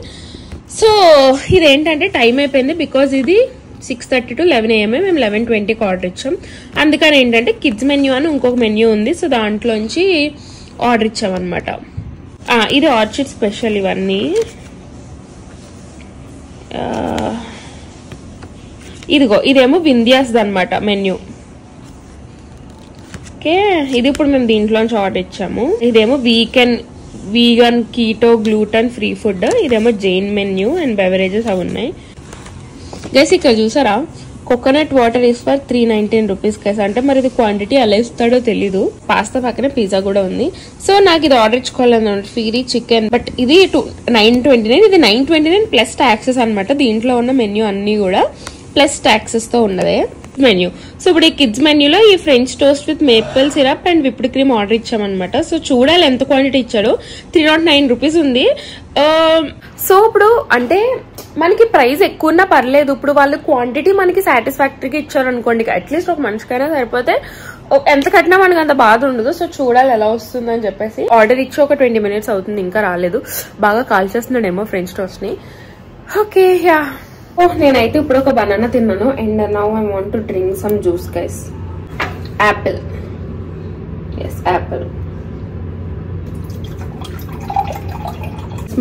సో ఇదేంటంటే టైం అయిపోయింది, బికాజ్ ఇది 6:30 to 11 AM మేము 11:20కి ఆర్డర్ ఇచ్చాం. అందుకని ఏంటంటే కిడ్స్ మెన్యూ అని ఇంకొక మెన్యూ ఉంది, సో దాంట్లోంచి ఆర్డర్ ఇచ్చాం అనమాట. ఇది ఆర్చిడ్ స్పెషల్. ఇవన్నీ ఇదిగో ఇదేమో వింధ్యాస్ అనమాట మెన్యూ. ఓకే, ఇది ఇప్పుడు మేము దీంట్లోంచి ఆర్డర్ ఇచ్చాము. ఇదేమో vegan keto gluten free food. ఇదేమో జైన్ మెన్యూ అండ్ బెవరేజెస్ అవి ఉన్నాయి. గైస్ ఇక్కడ చూసారా, coconut water is for 319 rupees guys. అంటే మరి ఇది క్వాంటిటీ ఎలా ఇస్తాడో తెలీదు. పాస్తా పక్కన పిజ్జా కూడా ఉంది. సో నాకు ఇది ఆర్డర్ ఇచ్చుకోవాలన్నమాట, ఫీరీ చికెన్. బట్ ఇది 929. ఇది 929 ప్లస్ టాక్సెస్ అనమాట. దీంట్లో ఉన్న మెన్యూ అన్ని కూడా ప్లస్ టాక్సెస్ తో ఉన్నదే మెన్యూ. సో ఇప్పుడు ఈ కిడ్స్ మెన్యూలో ఈ French toast with maple syrup and whipped cream order ఇచ్చామన్నమాట. సో చూడాలి ఎంత క్వాంటిటీ ఇచ్చాడు. 309 రూపీస్ ఉంది. సో ఇప్పుడు అంటే మనకి ప్రైస్ ఎక్కువ ఉన్నా పర్లేదు, ఇప్పుడు వాళ్ళు క్వాంటిటీ మనకి సాటిస్ఫాక్టరీగా ఇచ్చారు అనుకోండి, అట్లీస్ట్ ఒక మనిషికైనా సరిపోతే ఎంత కట్టినా మనకి అంత బాధ ఉండదు. సో చూడాలి ఎలా వస్తుందని చెప్పేసి. ఆర్డర్ ఇచ్చి ఒక 20 minutes అవుతుంది, ఇంకా రాలేదు. బాగా కాల్ చేస్తున్నాడేమో ఫ్రెంచ్ టోస్ట్ ని. ఓకే యా, నేనైతే ఇప్పుడు ఒక బనానా తిన్నాను and now I want to drink some juice guys. Apple, yes apple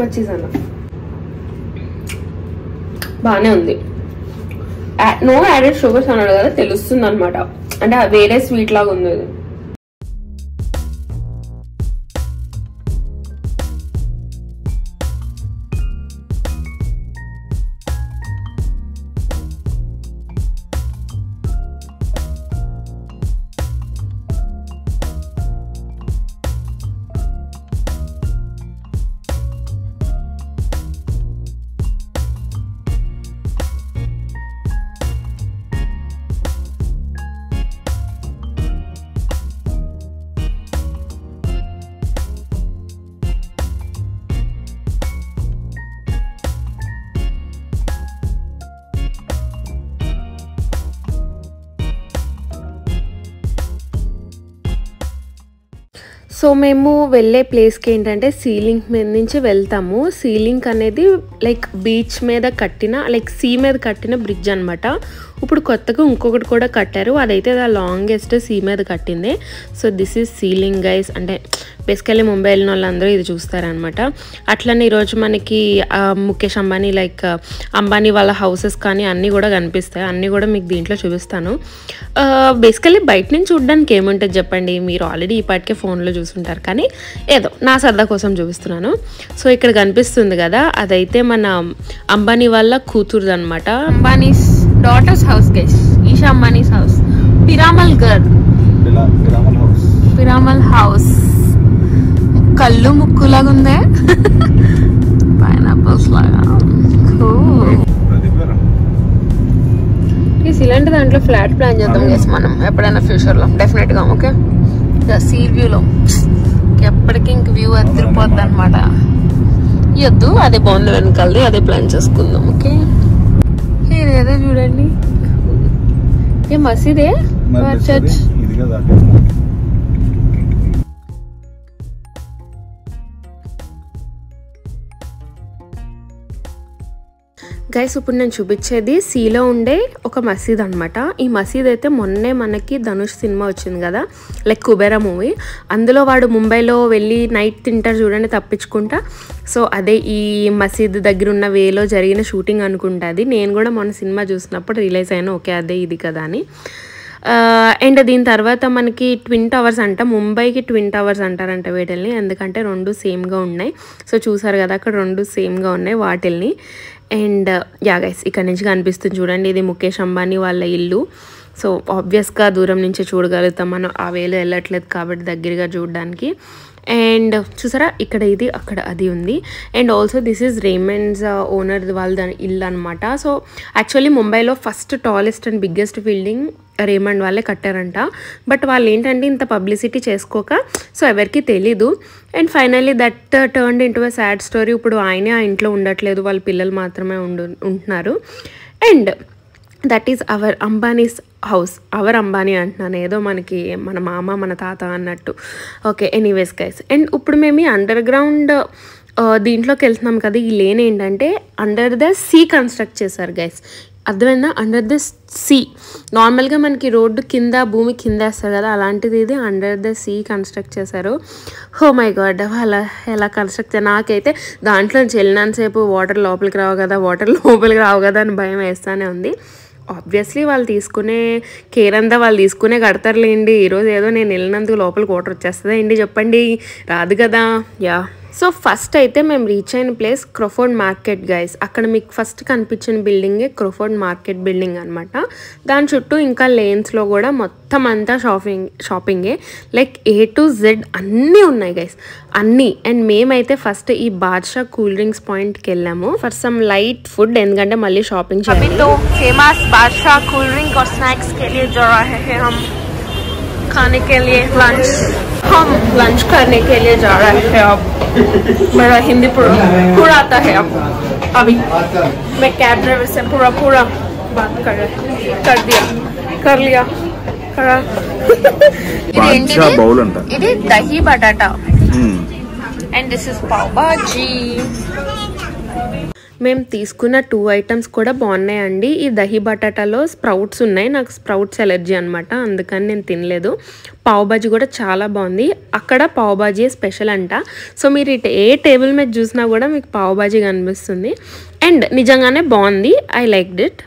మర్చిసాను, బానే ఉంది. నో యాడెడ్ షుగర్స్ అన్నాడు కదా, తెలుస్తుంది అనమాట. అంటే వేరే స్వీట్ లాగా ఉంది అది. సో మేము వెళ్ళే ప్లేస్కి ఏంటంటే సీలింగ్ మీద నుంచి వెళ్తాము. సీలింగ్ అనేది లైక్ బీచ్ మీద కట్టిన, లైక్ సీ మీద కట్టిన బ్రిడ్జ్ అనమాట. ఇప్పుడు కొత్తగా ఇంకొకటి కూడా కట్టారు, అదైతే ద లాంగెస్ట్ సీ మీద కట్టింది. So this is ceiling guys. అంటే బేసికల్లీ ముంబై వెళ్ళిన వాళ్ళందరూ ఇది చూస్తారనమాట. అట్లనే ఈరోజు మనకి ముఖేష్ అంబానీ, లైక్ అంబానీ వాళ్ళ హౌసెస్ కానీ అన్నీ కూడా కనిపిస్తాయి. అన్నీ కూడా మీకు దీంట్లో చూపిస్తాను. బేసికల్లీ బయట నుంచి చూడడానికి ఏముంటుంది చెప్పండి, మీరు ఆల్రెడీ ఈ పాటికే ఫోన్లో చూసుంటారు, కానీ ఏదో నా సరదా కోసం చూపిస్తున్నాను. సో ఇక్కడ కనిపిస్తుంది కదా, అదైతే మన అంబానీ వాళ్ళ కూతురుది అనమాట. Ambani's daughter's house guys, Isha Ambani's house. Piramal house కళ్ళు ముక్కులాగా ఉందే, పైనాపిల్స్ లాగా. ఇలాంటి దాంట్లో ఫ్లాట్ ప్లాన్ చేద్దాం గైస్ మనం ఎప్పుడైనా ఫ్యూచర్ లో డెఫినెట్ గా. ఓకే, సీ వ్యూ లో ఎప్పటికీ ఇంక వ్యూ అదిరిపోద్ది అనమాట. ఇద్దు అదే బాగుంది వెనకాలది, అదే ప్లాన్ చేసుకుందాం. ఓకే, ఇదేదో చూడండి, ఏ మసీదే చర్చ్. గైస్ ఇప్పుడు నేను చూపించేది సీలో ఉండే ఒక మసీద్ అనమాట. ఈ మసీద్ అయితే మొన్నే మనకి ధనుష్ సినిమా వచ్చింది కదా, లైక్ కుబేరా మూవీ, అందులో వాడు ముంబైలో వెళ్ళి నైట్ తింటారు చూడండి తప్పించుకుంటా. సో అదే ఈ మసీద్ దగ్గర ఉన్న వేలో జరిగిన షూటింగ్ అనుకుంటుంది. నేను కూడా మొన్న సినిమా చూసినప్పుడు రియలైజ్ అయినా ఓకే అదే ఇది కదా అని. అండ్ దీని తర్వాత మనకి ట్విన్ టవర్స్ అంట, ముంబైకి ట్విన్ టవర్స్ అంటారంట వీటిల్ని, ఎందుకంటే రెండు సేమ్గా ఉన్నాయి. సో చూసారు కదా అక్కడ రెండు సేమ్గా ఉన్నాయి వాటిల్ని. అండ్ యా గైస్ ఇక్కడ నుంచి కనిపిస్తుంది చూడండి, ఇది ముఖేష్ అంబానీ వాళ్ళ ఇల్లు. సో ఆబ్వియస్గా దూరం నుంచి చూడగలుగుతాం మనం, ఆ వేలో వెళ్ళట్లేదు కాబట్టి దగ్గరగా చూడడానికి. అండ్ చూసారా ఇక్కడ ఇది అక్కడ అది ఉంది. And also this is Raymond's owner వాళ్ళ ఇల్లు అనమాట. సో యాక్చువల్లీ ముంబైలో first tallest and biggest building Raymond వాళ్ళే కట్టారంట. బట్ వాళ్ళు ఏంటంటే ఇంత పబ్లిసిటీ చేసుకోక సో ఎవరికి తెలీదు. And finally that turned into a sad story. ఇప్పుడు ఆయనే ఆ ఇంట్లో ఉండట్లేదు, వాళ్ళ పిల్లలు మాత్రమే ఉంటున్నారు. And that is our Ambani's house. Our Ambani అంటున్నాను, ఏదో మనకి మన మామ మన తాత అన్నట్టు. ఓకే ఎనీవేస్ గైస్, అండ్ ఇప్పుడు మేము అండర్ గ్రౌండ్ దీంట్లోకి వెళ్తున్నాం కదా, ఈ లేన్ ఏంటంటే అండర్ ద సీ కన్స్ట్రక్ట్ చేశారు గైస్. అర్థమైందా? Under the sea. నార్మల్గా మనకి రోడ్డు కింద భూమి కింద వేస్తారు కదా, అలాంటిది ఇది అండర్ ద సీ కన్స్ట్రక్ట్ చేశారు. హో మై గాడ్, అలా ఎలా కన్స్ట్రక్ట్ నాకైతే దాంట్లో వెళ్ళినంతసేపు వాటర్ లోపలికి రావు కదా అని భయం వేస్తూనే ఉంది. ఆబ్వియస్లీ వాళ్ళు తీసుకునే కేర్ అంతా వాళ్ళు తీసుకునే కడతారులేండి. ఈరోజు ఏదో నేను వెళ్ళినందుకు లోపలికి వాటర్ వచ్చేస్తుందా ఏంటి చెప్పండి, రాదు కదా. యా, సో ఫస్ట్ అయితే మేము రీచ్ అయిన ప్లేస్ క్రోఫోర్డ్ మార్కెట్ గైస్. అక్కడ మీకు ఫస్ట్ కనిపించిన బిల్డింగే క్రోఫోర్డ్ మార్కెట్ బిల్డింగ్ అనమాట. దాని చుట్టూ ఇంకా లేన్స్లో కూడా మొత్తం అంతా షాపింగే, లైక్ A to Z అన్నీ ఉన్నాయి గైస్, అన్నీ. అండ్ మేమైతే ఫస్ట్ ఈ బాద్షా కూల్ డ్రింక్స్ పాయింట్కి వెళ్ళాము ఫర్ సమ్ లైట్ ఫుడ్, ఎందుకంటే మళ్ళీ షాపింగ్ చేయాలి. तो फेमस बादशाह कोल्ड ड्रिंक और स्नैक्स के लिए जा रहे हैं हम खाने के लिए लंच. हम लंच करने के लिए जा रहे हैं. अब मेरा हिंदी पूरा आता है. अब अभी मैं कैब ड्राइवर से पूरा बात कर लिया. ఇది dahi batata and this is pav bhaji. మేము తీసుకున్న 2 ఐటమ్స్ కూడా బాగున్నాయండి. ఈ దహీ బటాటాలో స్ప్రౌట్స్ ఉన్నాయి, నాకు స్ప్రౌట్స్ ఎలర్జీ అనమాట, అందుకని నేను తినలేదు. పావ్ బాజీ కూడా చాలా బాగుంది. అక్కడ పావ్ బాజీ స్పెషల్ అంట. సో మీరు ఏ టేబుల్ మీద చూసినా కూడా మీకు పావ్ బాజీ కనిపిస్తుంది. అండ్ నిజంగానే బాగుంది, I liked it.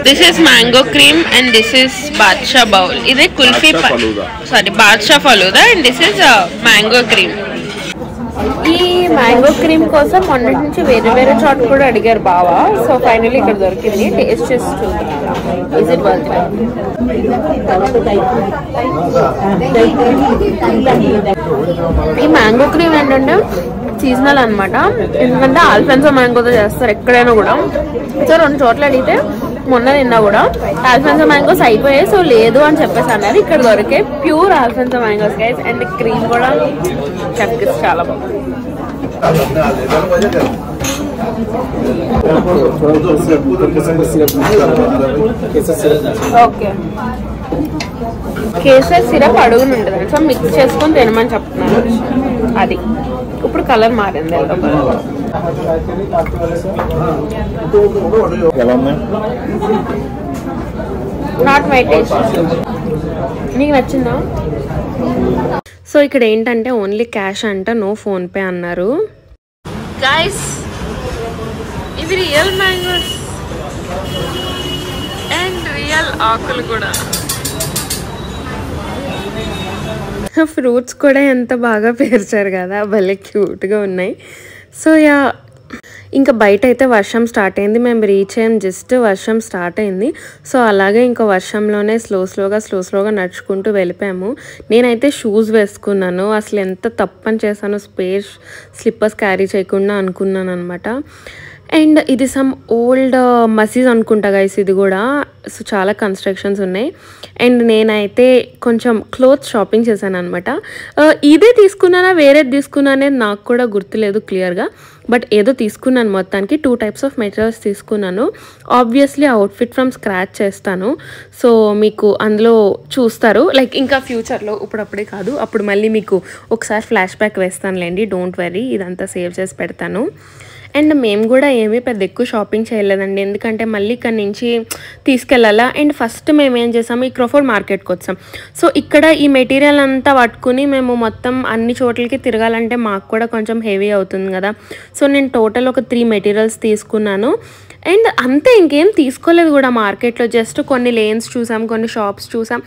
This is mango cream and this is badsha bowl. This is kulfi badsha faluda and this is mango cream. ఈ మ్యాంగో క్రీమ్ కోసం మొన్నటి నుంచి వేరే చోట కూడా అడిగారు బావా. సో ఫైనల్లీ ఇక్కడ దొరికింది. టేస్ట్ చేసి చూద్దాం, ఇస్ ఇట్ వర్త్ ఇట్. ఈ మ్యాంగో క్రీమ్ ఏంటంటే సీజనల్ అనమాట, ఎందుకంటే ఆల్ఫెన్సో మ్యాంగోతో చేస్తారు ఎక్కడైనా కూడా. సో 2 చోట్ల అడిగితే మొన్న నిన్న కూడా ఆల్ఫెన్సో మ్యాంగోస్ అయిపోయాయి, సో లేదు అని చెప్పేసి అన్నారు. ఇక్కడ దొరికే pure Alphonso mangoes guys. And cream కూడా చాలా బాగుంది. ఓకే, కేసర్ సిరప్ అడుగుని ఉంటుంది, సో మిక్స్ చేసుకొని తినమని చెప్తున్నారు. అది ఇప్పుడు కలర్ మారింది. Not my taste. నీకు నచ్చిందా? సో ఇక్కడ ఏంటంటే ఓన్లీ క్యాష్ అంట, నో ఫోన్ పే అన్నారు. గైస్ ఇవి రియల్ మ్యాంగోస్ అండ్ రియల్ ఆకులు కూడా. ఫ్రూట్స్ కూడా ఎంత బాగా పేర్చారు కదా, భలే క్యూట్గా ఉన్నాయి. సో యా, ఇంకా బయట అయితే వర్షం స్టార్ట్ అయింది. మేము రీచ్ అయ్యాం, జస్ట్ వర్షం స్టార్ట్ అయింది. సో అలాగే ఇంకా వర్షంలోనే స్లోగా నడుచుకుంటూ వెళ్ళిపోయాము. నేనైతే షూస్ వేసుకున్నాను, అసలు ఎంత తప్పని చేశాను, స్లిప్పర్స్ క్యారీ చేయకుండా అనుకున్నాను అనమాట. అండ్ ఇది సమ్ ఓల్డ్ మసీజ్ అనుకుంటా గైస్ ఇది కూడా. సో చాలా కన్స్ట్రక్షన్స్ ఉన్నాయి. అండ్ నేనైతే కొంచెం క్లోత్స్ షాపింగ్ చేశాను అనమాట. ఇదే తీసుకున్నానా వేరేది తీసుకున్నానే నాకు కూడా గుర్తులేదు క్లియర్గా, బట్ ఏదో తీసుకున్నాను. మొత్తానికి 2 types ఆఫ్ మెటీరియల్స్ తీసుకున్నాను. ఆబ్వియస్లీ అవుట్ఫిట్ ఫ్రమ్ స్క్రాచ్ చేస్తాను, సో మీకు అందులో చూస్తారు, లైక్ ఇంకా ఫ్యూచర్లో, ఇప్పుడప్పుడే కాదు, అప్పుడు మళ్ళీ మీకు ఒకసారి ఫ్లాష్ బ్యాక్ వేస్తానులేండి, డోంట్ వరీ, ఇదంతా సేవ్ చేసి పెడతాను. అండ్ మేము కూడా ఏమీ పెద్ద ఎక్కువ షాపింగ్ చేయలేదండి, ఎందుకంటే మళ్ళీ ఇక్కడ నుంచి తీసుకెళ్ళాలా. అండ్ ఫస్ట్ మేము ఏం చేసాము, ఈ క్రోఫోర్డ్ మార్కెట్కి వచ్చాం. సో ఇక్కడ ఈ మెటీరియల్ అంతా పట్టుకుని మేము మొత్తం అన్ని చోట్లకి తిరగాలంటే మాకు కూడా కొంచెం హెవీ అవుతుంది కదా. సో నేను టోటల్ ఒక 3 మెటీరియల్స్ తీసుకున్నాను. అండ్ అంతే, ఇంకేం తీసుకోలేదు కూడా మార్కెట్లో. జస్ట్ కొన్ని లేన్స్ చూసాం, కొన్ని షాప్స్ చూసాం,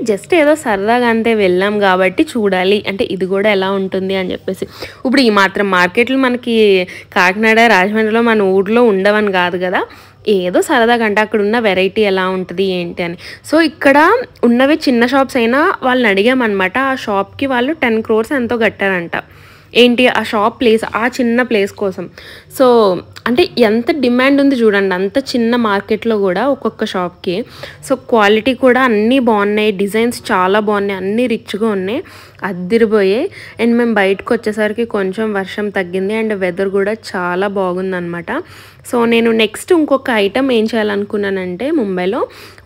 జస్ట్ ఏదో సరదాగా అంతే వెళ్ళాం కాబట్టి చూడాలి, అంటే ఇది కూడా ఎలా ఉంటుంది అని చెప్పేసి. ఇప్పుడు ఈ మాత్రం మార్కెట్లు మనకి కాకినాడ, రాజమండ్రిలో, మన ఊర్లో ఉండవని కాదు కదా, ఏదో సరదాగా అంటే అక్కడ ఉన్న వెరైటీ ఎలా ఉంటుంది ఏంటి అని. సో ఇక్కడ ఉన్నవి చిన్న షాప్స్ అయినా వాళ్ళని అడిగామన్నమాట. ఆ షాప్కి వాళ్ళు 10 crores ఎంతో కట్టారంట. ఏంటి ఆ షాప్ ప్లేస్, ఆ చిన్న ప్లేస్ కోసం. సో అంటే ఎంత డిమాండ్ ఉంది చూడండి, అంత చిన్న మార్కెట్లో కూడా ఒక్కొక్క షాప్కి. సో క్వాలిటీ కూడా అన్నీ బాగున్నాయి, డిజైన్స్ చాలా బాగున్నాయి, అన్నీ రిచ్గా ఉన్నాయి, అద్దిరిపోయాయి. అండ్ మేము బయటకు వచ్చేసరికి కొంచెం వర్షం తగ్గింది అండ్ వెదర్ కూడా చాలా బాగుందన్నమాట. సో నేను నెక్స్ట్ ఇంకొక ఐటమ్ ఏం చేయాలనుకున్నానంటే ముంబైలో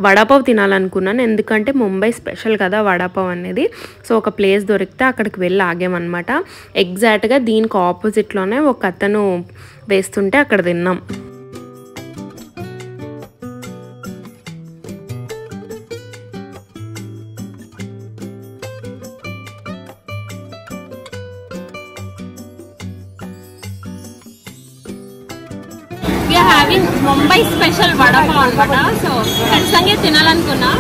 వడాపావ్ తినాలనుకున్నాను. ఎందుకంటే ముంబై స్పెషల్ కదా వడాపావ్ అనేది. సో ఒక ప్లేస్ దొరికితే అక్కడికి వెళ్ళి ఆగామన్నమాట. ఎగ్జాక్ట్గా దీనికి ఆపోజిట్లోనే ఒక అతను వేస్తుంటే అక్కడ తిన్నాం. హ్యావింగ్ ముంబై స్పెషల్ వడాపావ్ అనమాట. సో ఖచ్చితంగా తినాలనుకున్నా.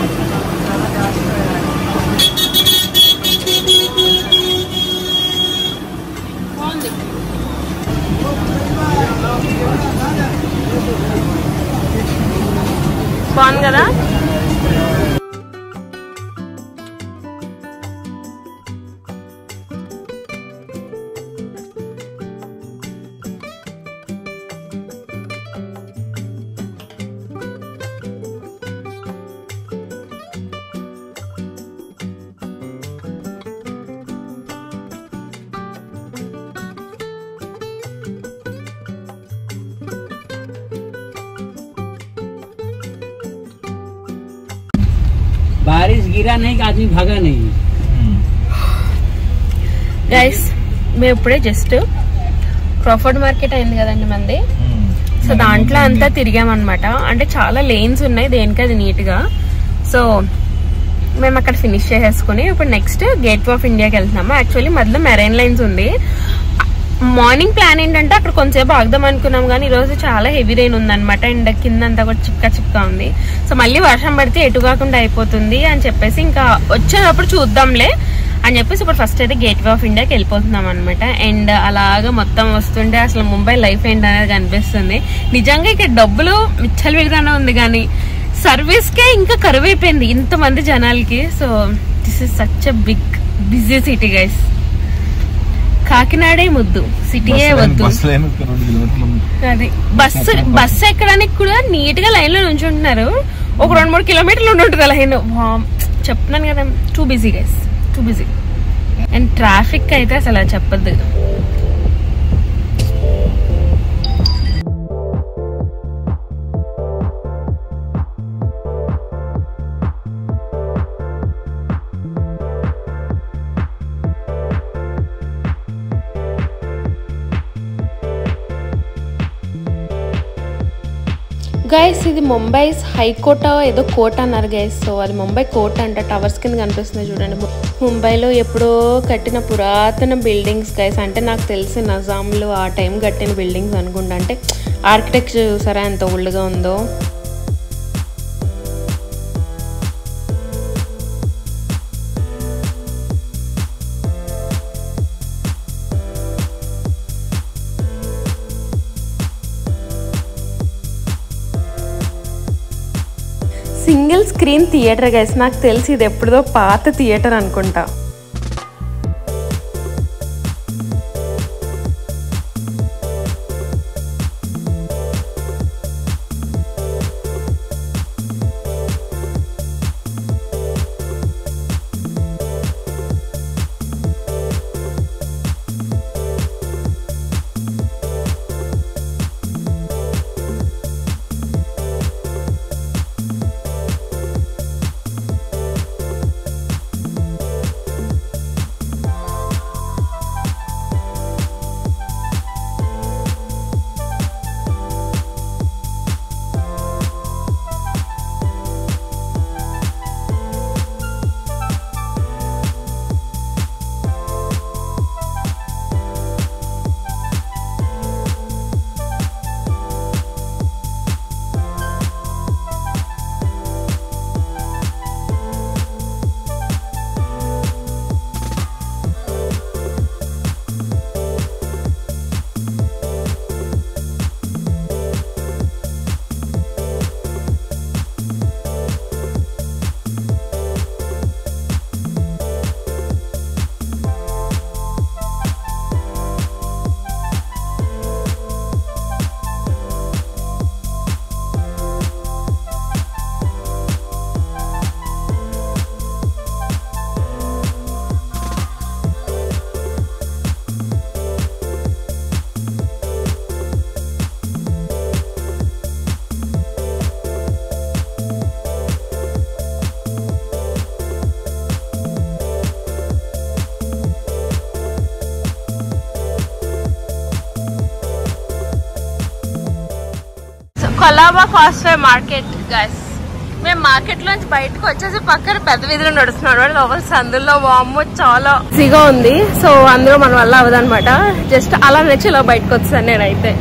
బాగుంది. బాగుంది కదా. बारिश गिरा नहीं कि आदमी भागा नहीं. గైస్ మేము ఇప్పుడే జస్ట్ క్రాఫర్డ్ మార్కెట్ అయింది కదండి మంది. సో దాంట్లో అంతా తిరిగామన్నమాట. అంటే చాలా లేన్స్ ఉన్నాయి, దేనికి అది నీట్గా. సో మేము అక్కడ ఫినిష్ చేసేసుకుని ఇప్పుడు నెక్స్ట్ గేట్ వే ఆఫ్ ఇండియాకి వెళ్తున్నాము. యాక్చువల్లీ మధ్యలో మెరైన్ లైన్స్ ఉంది. మార్నింగ్ ప్లాన్ ఏంటంటే అక్కడ కొంచెంసేపు ఆగుదాం అనుకున్నాం, కానీ ఈరోజు చాలా హెవీ రెయిన్ ఉందన్నమాట. అండ్ కిందంతా కూడా చిక్కా ఉంది. సో మళ్ళీ వర్షం పడితే ఎటు కాకుండా అయిపోతుంది అని చెప్పేసి ఇంకా వచ్చేటప్పుడు చూద్దాంలే అని చెప్పేసి ఇప్పుడు ఫస్ట్ అయితే గేట్ వే ఆఫ్ ఇండియాకి వెళ్ళిపోతున్నాం అనమాట. అండ్ అలాగా మొత్తం వస్తుంటే అసలు ముంబై లైఫ్ ఏంటనేది కనిపిస్తుంది. నిజంగా ఇక్కడ డబ్బులు మిచ్చలు విడిగానే ఉంది, కానీ సర్వీస్కే ఇంకా కరువైపోయింది ఇంతమంది జనాలకి. So this is such a busy city guys. కాకినాడే ముద్దు, సిటీయే వద్దు. అది బస్సు ఎక్కడానికి కూడా నీట్ గా లైన్ లో నుంచుంటున్నారు. ఒక 2-3 కిలోమీటర్లు ఉంటుంటుంది లైన్. చెప్తున్నాను కదా, too busy guys, too busy. And traffic అయితే అసలు చెప్పద్దు. గైస్ ఇది ముంబైస్ హైకోర్ట్ ఏదో కోర్ట్ అన్నారు గైస్. సో అది ముంబై కోర్ట్ అంట. టవర్స్ కింద కనిపిస్తుంది చూడండి. ముంబైలో ఎప్పుడో కట్టిన పురాతన బిల్డింగ్స్ గైస్. అంటే నాకు తెలిసి నజాంలు ఆ టైం కట్టిన బిల్డింగ్స్ అనుకుంటా. అంటే ఆర్కిటెక్చర్ చూసారా ఎంత ఓల్డ్గా ఉందో. Single screen theatre guys. నాకు తెలిసి ఇది ఎప్పుడుదో పాత థియేటర్ అనుకుంటా. Colaba Causeway market guys. మేము మార్కెట్ లోంచి బయటకు వచ్చేసి పక్కన పెద్ద వీధిలో నడుస్తున్నాడు. లోపల సందుల్లో వామ్మో చాలా బిజీగా ఉంది. సో అందులో మన వల్ల అవ్వదన్నమాట. జస్ట్ అలా నచ్చి ఇలా బయటకు వచ్చాను నేనైతే.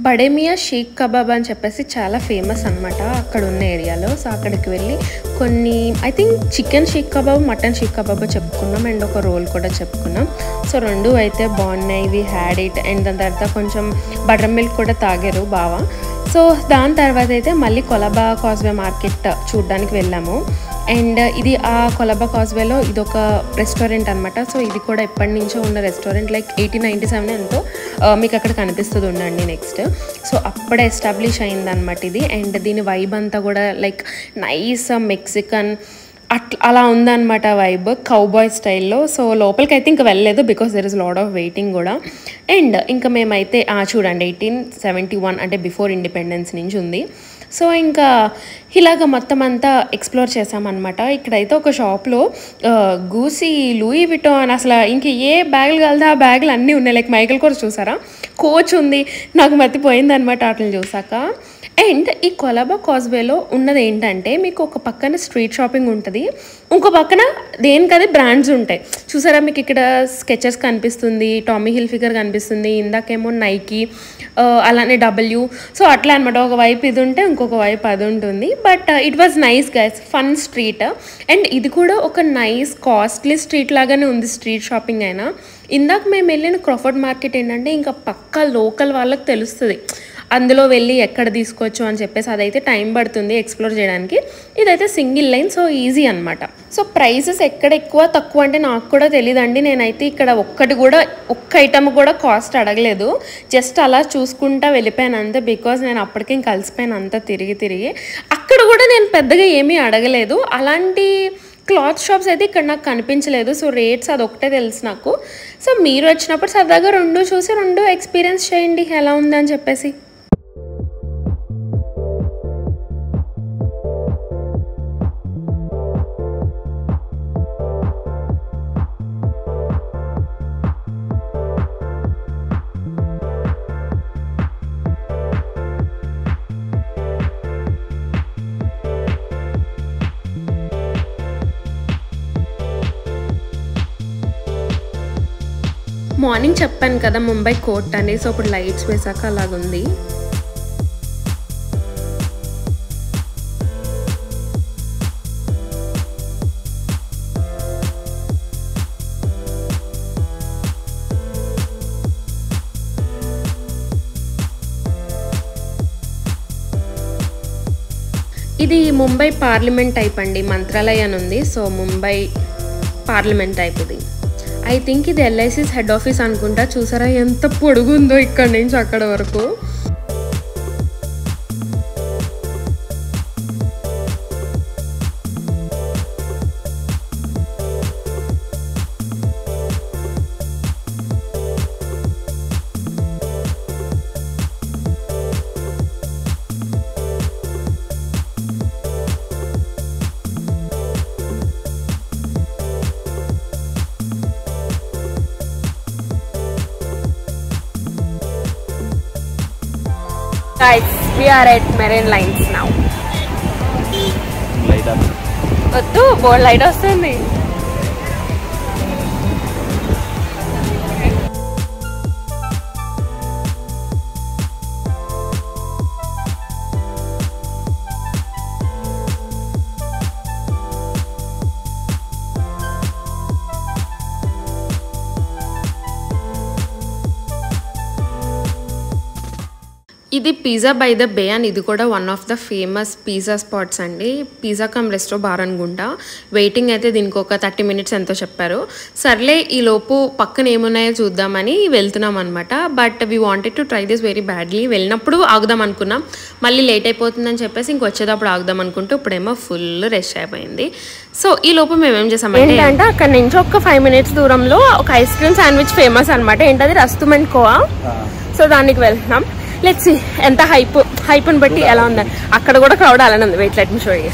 బడేమియా షీక్ కబాబ్ అని చెప్పేసి చాలా ఫేమస్ అనమాట అక్కడ ఉన్న ఏరియాలో. సో అక్కడికి వెళ్ళి కొన్ని I think chicken షీక్ kebab, mutton షీక్ kebab చెప్పుకున్నాం అండ్ ఒక రోల్ కూడా చెప్పుకున్నాం. సో రెండు అయితే బాగున్నాయి. We had it. అండ్ దాని తర్వాత కొంచెం బటర్ మిల్క్ కూడా తాగారు బావా. సో దాని తర్వాత అయితే మళ్ళీ కొలాబా కాస్వే మార్కెట్ చూడడానికి వెళ్ళాము. అండ్ ఇది ఆ కొలాబా కాస్వేలో ఇదొక రెస్టారెంట్ అనమాట. సో ఇది కూడా ఎప్పటి నుంచో ఉన్న రెస్టారెంట్, లైక్ 1897 ఎంతో మీకు అక్కడ కనిపిస్తుంది ఉండండి నెక్స్ట్. సో అప్పుడే ఎస్టాబ్లిష్ అయిందనమాట ఇది. అండ్ దీని వైబ్ అంతా కూడా లైక్ నైస్ మెక్సికన్ అలా ఉందన్నమాట వైబ్, కౌబాయ్ స్టైల్లో. సో లోపలికి అయితే ఇంకా వెళ్ళలేదు because there is lot of waiting కూడా. అండ్ ఇంకా మేమైతే చూడండి 1871 అంటే బిఫోర్ ఇండిపెండెన్స్ నుంచి ఉంది. సో ఇంకా ఇలాగ మొత్తం అంతా ఎక్స్ప్లోర్ చేసామన్నమాట. ఇక్కడైతే ఒక షాప్లో గూసీ, లూయి విటాన్, అసలు ఇంక ఏ బ్యాగులు కలితే ఆ బ్యాగులు అన్నీ ఉన్నాయి. లైక్ మైకల్ కోర్స్ చూసారా, కోచ్ ఉంది. నాకు మర్చిపోయింది అనమాట వాటిని చూసాక. అండ్ ఈ కొలాబా కాస్వేలో ఉన్నది ఏంటంటే మీకు ఒక పక్కన స్ట్రీట్ షాపింగ్ ఉంటుంది, ఇంకో పక్కన దేనికది బ్రాండ్స్ ఉంటాయి. చూసారా మీకు ఇక్కడ స్కెచెస్ కనిపిస్తుంది, టామీ హిల్ఫిగర్ కనిపిస్తుంది, ఇందాకేమో నైకీ, అలానే డబ్ల్యూ. సో అట్లా అనమాట, ఒక వైపు ఇది ఉంటే ఇంకొక వైపు అది ఉంటుంది. But it was nice guys, fun street. And ఇది కూడా ఒక నైస్ కాస్ట్లీ స్ట్రీట్ లాగానే ఉంది, స్ట్రీట్ షాపింగ్ అయినా. ఇందాక మేము వెళ్ళిన క్రాఫర్డ్ మార్కెట్ ఏంటంటే ఇంకా పక్కా లోకల్ వాళ్ళకి తెలుస్తుంది అందులో వెళ్ళి ఎక్కడ తీసుకోవచ్చు అని చెప్పేసి. అదైతే టైం పడుతుంది ఎక్స్ప్లోర్ చేయడానికి. ఇదైతే సింగిల్ లైన్, సో ఈజీ అనమాట. సో ప్రైసెస్ ఎక్కడ ఎక్కువ తక్కువ అంటే నాకు కూడా తెలియదండి. నేనైతే ఇక్కడ ఒక్క ఐటమ్ కూడా కాస్ట్ అడగలేదు, జస్ట్ అలా చూసుకుంటా వెళ్ళిపోయాను అంతే. బికాజ్ నేను అప్పటికే కలిసిపోయాను అంతా తిరిగి. అక్కడ కూడా నేను పెద్దగా ఏమీ అడగలేదు. అలాంటి క్లాత్ షాప్స్ అయితే ఇక్కడ నాకు కనిపించలేదు. సో రేట్స్ అదొకటే తెలుసు నాకు. సో మీరు వచ్చినప్పుడు సరదాగా రెండు చూసి రెండు ఎక్స్పీరియన్స్ చేయండి ఎలా ఉందని చెప్పేసి. మార్నింగ్ చెప్పాను కదా ముంబై కోర్ట్ అని. సో ఇప్పుడు లైట్స్ వేసాక అలాగుంది. ఇది ముంబై పార్లమెంట్ టైప్ అండి, మంత్రాలయ అని ఉంది. సో ముంబై పార్లమెంట్ టైప్ ఇది. ఐ థింక్ ఇది ఎల్ఐసిస్ హెడ్ ఆఫీస్ అనుకుంటా. చూసారా ఎంత పొడుగుందో ఇక్కడ నుంచి అక్కడ వరకు. Guys, we are at Marine Lines now. Light up. వద్దు, బోర్డ్ లైట్ వస్తుంది. ఇది పిజ్జా బై ద బే అని, ఇది కూడా one of the famous pizza spots అండి. పిజ్జా కమ్ రెస్టో బార్ అనుకుంటా. వెయిటింగ్ అయితే దీనికి ఒక 30 minutes ఎంతో చెప్పారు. సర్లే ఈ లోపు పక్కన ఏమున్నాయో చూద్దామని వెళ్తున్నాం అనమాట. But we wanted to try this very badly. వెళ్ళినప్పుడు ఆగుదాం అనుకున్నాం, మళ్ళీ లేట్ అయిపోతుందని చెప్పేసి ఇంకొచ్చేటప్పుడు ఆగుదాం అనుకుంటూ ఇప్పుడేమో ఫుల్ రష్ అయిపోయింది. సో ఈ లోపు మేము ఏం చేసామంటే అక్కడ నుంచి ఒక 5 minutes దూరంలో ఒక ఐస్ క్రీమ్ శాండ్విచ్ ఫేమస్ అనమాట. ఏంటది, రస్తుమెన్ కోవా. సో దానికి వెళ్తున్నాం. లెట్స్ సీ ఎంత హైప్ని బట్టి ఎలా ఉందని. అక్కడ కూడా క్రౌడ్ అలానే ఉంది. Wait, let me show you.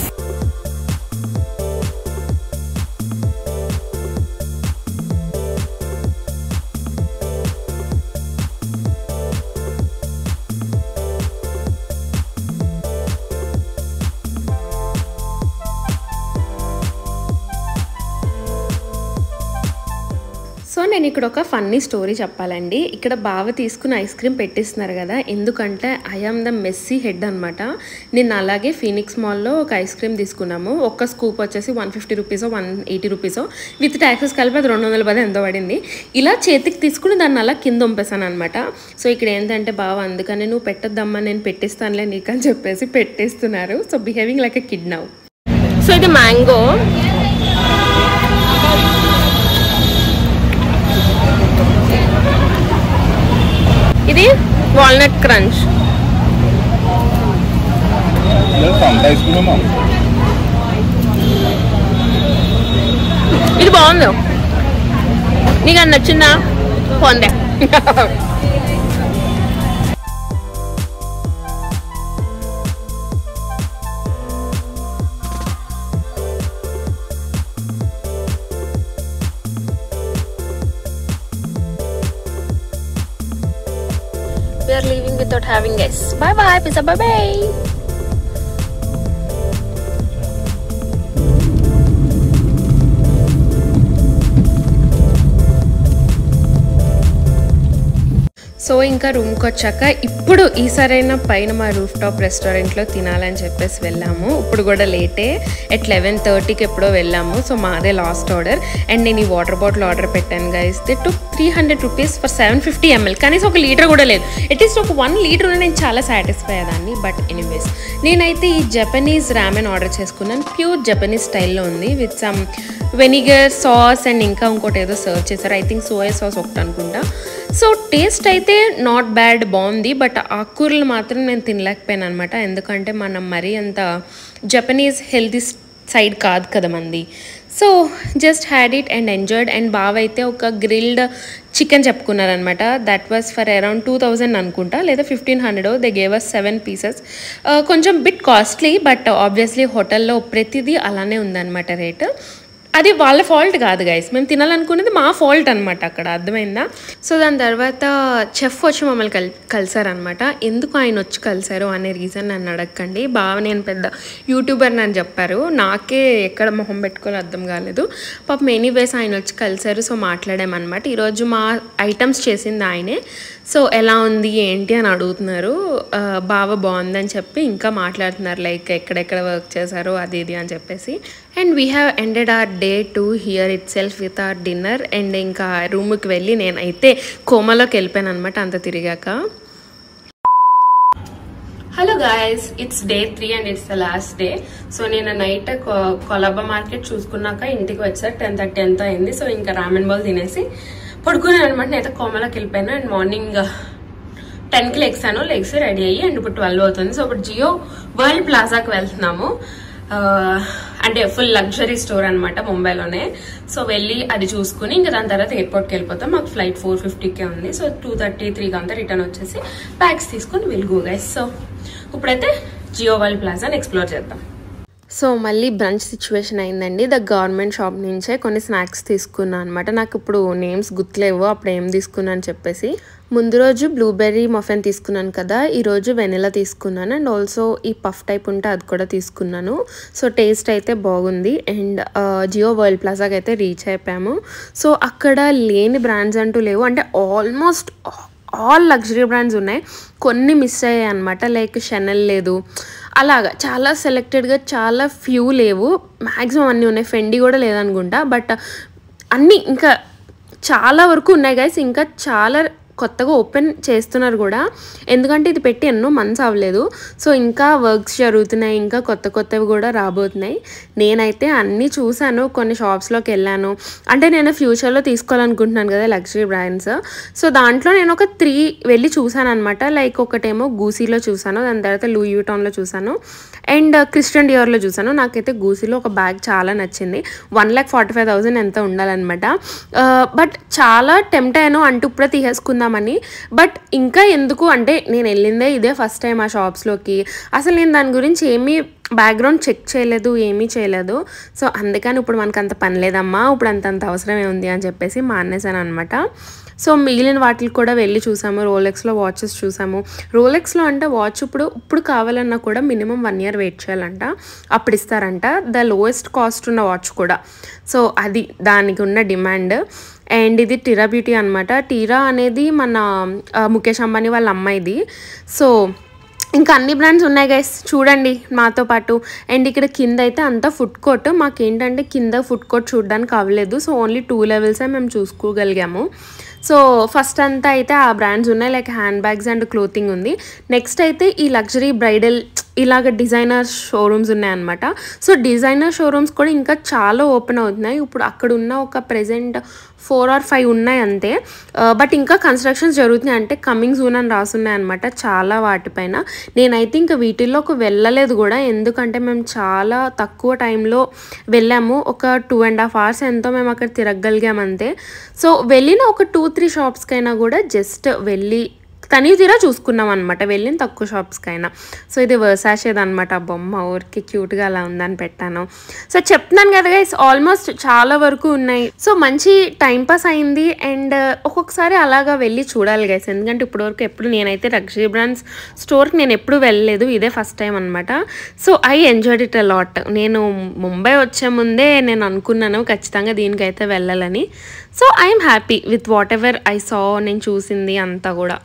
నేను ఇక్కడ ఒక ఫన్నీ స్టోరీ చెప్పాలండి. ఇక్కడ బావ తీసుకుని ఐస్ క్రీమ్ పెట్టిస్తున్నారు కదా, ఎందుకంటే I am the messy head అనమాట. నేను అలాగే ఫీనిక్స్ మాల్లో ఒక ఐస్ క్రీమ్ తీసుకున్నాము. ఒక్క స్కూప్ వచ్చేసి 150 రూపీసో 180 రూపీసో విత్ ట్యాక్సెస్ కలిపి అది 210 ఎంతో పడింది. ఇలా చేతికి తీసుకుని దాన్ని అలా కింద వంపేసాను అనమాట. సో ఇక్కడ ఏంటంటే బావ అందుకని నువ్వు పెట్టద్దమ్మా నేను పెట్టిస్తానులే నీకు అని చెప్పేసి పెట్టేస్తున్నారు. So behaving like a kid now. So ఇది మ్యాంగో, ఇది వాల్నట్ క్రంచ్. ఇది బాగుంది, నీకు అది నచ్చిందా? బాగుందే. We are leaving without having guests. Bye bye, pizza. Bye bye. So ఇంకా రూమ్కి వచ్చాక ఇప్పుడు ఈసారైనా పైన మా రూఫ్ టాప్ రెస్టారెంట్లో తినాలని చెప్పేసి వెళ్ళాము. ఇప్పుడు కూడా లేటే, ఎట్ 11:30కి ఎప్పుడో వెళ్ళాము. సో మాదే లాస్ట్ ఆర్డర్. అండ్ నేను ఈ వాటర్ బాటిల్ ఆర్డర్ పెట్టాను guys. They took 300 rupees for 750 ml. కనీసం ఒక లీటర్ కూడా లేదు. అట్లీస్ట్ ఒక 1 లీటర్ ఉన్న నేను చాలా సాటిస్ఫై అయ్యేదాన్ని. బట్ ఎనీవేస్ నేనైతే ఈ జపనీస్ రామెన్ ఆర్డర్ చేసుకున్నాను. ప్యూర్ జపనీస్ స్టైల్లో ఉంది with some vinegar sauce and ఇంకా ఇంకోటి ఏదో సర్వ్ చేశారు. ఐ థింక్ సోయా సాస్ ఒకటి అనుకుంటా. సో టేస్ట్ అయితే నాట్ బ్యాడ్, బాగుంది. బట్ ఆకుకూరలు మాత్రం నేను తినలేకపోయాను అనమాట. ఎందుకంటే మనం మరీ అంత జపనీస్ హెల్తీ సైడ్ కాదు కదా మంది. So just had it and enjoyed. And బావ అయితే ఒక గ్రిల్డ్ చికెన్ చెప్పుకున్నారనమాట. దట్ వాస్ ఫర్ అరౌండ్ 2000 అనుకుంటా, లేదా 1500. They gave us 7 pieces. కొంచెం బిట్ కాస్ట్లీ, బట్ ఆబ్వియస్లీ హోటల్లో ప్రతిదీ అలానే ఉందన్నమాట రేటు. అది వాళ్ళ ఫాల్ట్ కాదు గైస్, మేము తినాలనుకునేది మా ఫాల్ట్ అనమాట అక్కడ, అర్థమైందా? సో దాని తర్వాత చెఫ్ వచ్చి మమ్మల్ని కలిసారనమాట. ఎందుకు ఆయన వచ్చి కలిసారు అనే రీజన్ నన్ను అడగకండి. బాగా నేను పెద్ద యూట్యూబర్ అని చెప్పారు, నాకే ఎక్కడ మొహం పెట్టుకోవాలో అర్థం కాలేదు. పాపం ఎనీవేస్ ఆయన వచ్చి కలిసారు. సో మాట్లాడామన్నమాట. ఈరోజు మా ఐటమ్స్ చేసింది ఆయనే. సో ఎలా ఉంది ఏంటి అని అడుగుతున్నారు. బాగా బాగుందని చెప్పి ఇంకా మాట్లాడుతున్నారు, లైక్ ఎక్కడెక్కడ వర్క్ చేశారు అది ఇది అని చెప్పేసి. And we have ended our day 2 here itself with our dinner. And ఇంకా రూమ్కి వెళ్ళి నేనైతే కోమాలోకి వెళ్ళిపోయాను అనమాట అంత తిరిగాక. Hello guys, it's day 3 and it's the last day. So నేను నైట్ కొలబా మార్కెట్ చూసుకున్నాక ఇంటికి వచ్చా. 10:30 ఎంత అయింది. సో ఇంకా రామెన్ బాల్ తినేసి పడుకున్నాను అనమాట. నేనైతే కోమలోకి వెళ్ళిపోయాను. అండ్ మార్నింగ్ 10కి లెగ్సాను, లెగ్స్ రెడీ అయ్యి అండ్ ఇప్పుడు 12 అవుతుంది. సో ఇప్పుడు జియో వరల్డ్ ప్లాజాకి వెళ్తున్నాము. అంటే ఫుల్ లగ్జరీ స్టోర్ అనమాట ముంబైలోనే. సో వెళ్ళి అది చూసుకుని ఇంకా దాని తర్వాత ఎయిర్పోర్ట్కి వెళ్ళిపోతాం. మాకు ఫ్లైట్ 4:50కే ఉంది. సో 2:33కి అంతా రిటర్న్ వచ్చేసి బ్యాగ్స్ తీసుకుని విల్ గో గైస్. సో ఇప్పుడైతే జియో వరల్డ్ ప్లాజాని ఎక్స్ప్లోర్ చేద్దాం. సో మళ్ళీ బ్రంచ్ సిచ్యువేషన్ అయిందండి. ద గవర్నమెంట్ షాప్ నుంచే కొన్ని స్నాక్స్ తీసుకున్నాను అనమాట. నాకు ఇప్పుడు నేమ్స్ గుర్తులేవు అప్పుడు ఏం తీసుకున్నాను అని చెప్పేసి. ముందు రోజు బ్లూబెర్రీ మఫిన్ తీసుకున్నాను కదా, ఈరోజు వెనిలా తీసుకున్నాను. అండ్ ఆల్సో ఈ పఫ్ టైప్ ఉంటే అది కూడా తీసుకున్నాను. సో టేస్ట్ అయితే బాగుంది. అండ్ జియో వరల్డ్ ప్లాజాకి అయితే రీచ్ అయిపోయాము. సో అక్కడ లేని బ్రాండ్స్ అంటూ లేవు, అంటే ఆల్మోస్ట్ ఆల్ లగ్జరీ బ్రాండ్స్ ఉన్నాయి. కొన్ని మిస్ అయ్యాయి అనమాట, లైక్ షెనెల్ లేదు, అలాగా చాలా సెలెక్టెడ్గా చాలా ఫ్యూ లేవు. మ్యాక్సిమం అన్నీ ఉన్నాయి. ఫెండీ కూడా లేదనుకుంటా, బట్ అన్నీ ఇంకా చాలా వరకు ఉన్నాయి గైస్. ఇంకా చాలా కొత్తగా ఓపెన్ చేస్తున్నారు కూడా, ఎందుకంటే ఇది పెట్టి ఎన్నో మంత్స్ అవ్వలేదు. సో ఇంకా వర్క్స్ జరుగుతున్నాయి, ఇంకా కొత్తవి కూడా రాబోతున్నాయి. నేనైతే అన్నీ చూశాను, కొన్ని షాప్స్లోకి వెళ్ళాను. అంటే నేను ఫ్యూచర్లో తీసుకోవాలనుకుంటున్నాను కదా లగ్జరీ బ్రాండ్స్. సో దాంట్లో నేను ఒక 3 వెళ్ళి చూశాను అనమాట. లైక్ ఒకటేమో గూసీలో చూశాను, దాని తర్వాత లూయి వ్యూటాన్లో చూశాను, అండ్ క్రిస్టియన్ డియోర్లో చూశాను. నాకైతే గూసీలో ఒక బ్యాగ్ చాలా నచ్చింది. 1,45,000 ఎంత ఉండాలన్నమాట. బట్ చాలా టెంప్ట్ అయ్యాను అంటూ ఇప్పుడే తీసేసుకుందామని. బట్ ఇంకా ఎందుకు అంటే నేను వెళ్ళిందే ఇదే ఫస్ట్ టైం ఆ షాప్స్లోకి. అసలు నేను దాని గురించి ఏమీ బ్యాక్గ్రౌండ్ చెక్ చేయలేదు, ఏమీ చేయలేదు. సో అందుకని ఇప్పుడు మనకు అంత పని లేదమ్మా, ఇప్పుడు అంత అవసరమే ఉంది అని చెప్పేసి మానేసాను అనమాట. సో మిగిలిన వాటికి కూడా వెళ్ళి చూసాము. రోలెక్స్లో వాచెస్ చూసాము. రోలెక్స్లో అంటే వాచ్ ఇప్పుడు కావాలన్నా కూడా మినిమం 1 year వెయిట్ చేయాలంట, అప్పుడు ఇస్తారంట. ద లోయెస్ట్ కాస్ట్ ఉన్న వాచ్ కూడా. సో అది దానికి ఉన్న డిమాండ్. అండ్ ఇది టీరా బ్యూటీ అనమాట. టీరా అనేది మన ముఖేష్ అంబానీ వాళ్ళ అమ్మాయిది. సో ఇంకా అన్ని బ్రాండ్స్ ఉన్నాయి గైస్, చూడండి మాతో పాటు. అండ్ ఇక్కడ కింద అయితే అంతా ఫుడ్ కోర్ట్. మాకేంటంటే కింద ఫుడ్ కోర్ట్ చూడడానికి అవ్వలేదు. సో ఓన్లీ 2 levels మేము చూసుకోగలిగాము. సో ఫస్ట్ అంతా అయితే ఆ బ్రాండ్స్ ఉన్నాయి, like hand bags and clothing ఉంది. నెక్స్ట్ అయితే ఈ లగ్జరీ బ్రైడల్ ఇలాగ డిజైనర్ షోరూమ్స్ ఉన్నాయన్నమాట. సో డిజైనర్ షోరూమ్స్ కూడా ఇంకా చాలా ఓపెన్ అవుతున్నాయి. ఇప్పుడు అక్కడ ఉన్న ఒక ప్రెజెంట్ 4 or 5 ఉన్నాయి అంతే. బట్ ఇంకా కన్స్ట్రక్షన్స్ జరుగుతున్నాయి, అంటే కమింగ్ సూన్ అని రాసున్నాయి అనమాట చాలా వాటిపైన. నేనైతే ఇంకా వీటిల్లోకి వెళ్ళలేదు కూడా, ఎందుకంటే మేము చాలా తక్కువ టైంలో వెళ్ళాము. ఒక 2.5 hours ఎంతో మేము అక్కడ తిరగగలిగాం అంతే. సో వెళ్ళిన ఒక 2-3 షాప్స్కైనా కూడా జస్ట్ వెళ్ళి తని తీరా చూసుకున్నాం అనమాట, వెళ్ళిన తక్కువ షాప్స్కైనా. సో ఇది వర్సాషేది అనమాట. ఆ బొమ్మ ఊరికి క్యూట్గా అలా ఉందని పెట్టాను. సో చెప్తున్నాను కదా గైస్, ఆల్మోస్ట్ చాలా వరకు ఉన్నాయి. సో మంచి టైంపాస్ అయింది. అండ్ ఒక్కొక్కసారి అలాగా వెళ్ళి చూడాలి గైస్, ఎందుకంటే ఇప్పటివరకు ఎప్పుడు నేనైతే లగ్జరీ బ్రాండ్స్ స్టోర్కి నేను ఎప్పుడు వెళ్ళలేదు, ఇదే ఫస్ట్ టైం అనమాట. So I enjoyed it a lot. నేను ముంబై వచ్చే ముందే నేను అనుకున్నాను ఖచ్చితంగా దీనికైతే వెళ్ళాలని. So I'm happy with what ever I saw, నేను చూసింది అంతా కూడా.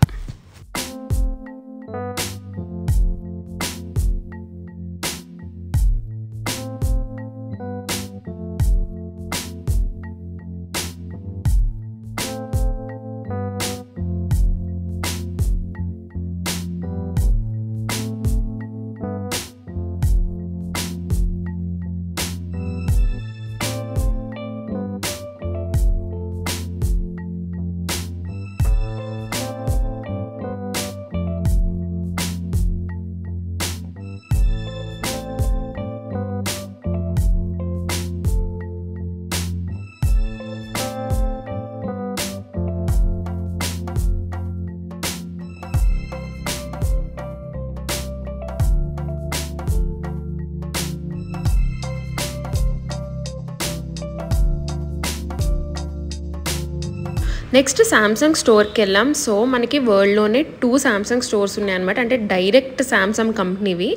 నెక్స్ట్ శాంసంగ్ స్టోర్కి వెళ్ళాం. సో మనకి వరల్డ్లోనే 2 శాంసంగ్ స్టోర్స్ ఉన్నాయన్నమాట, అంటే డైరెక్ట్ శాంసంగ్ కంపెనీవి.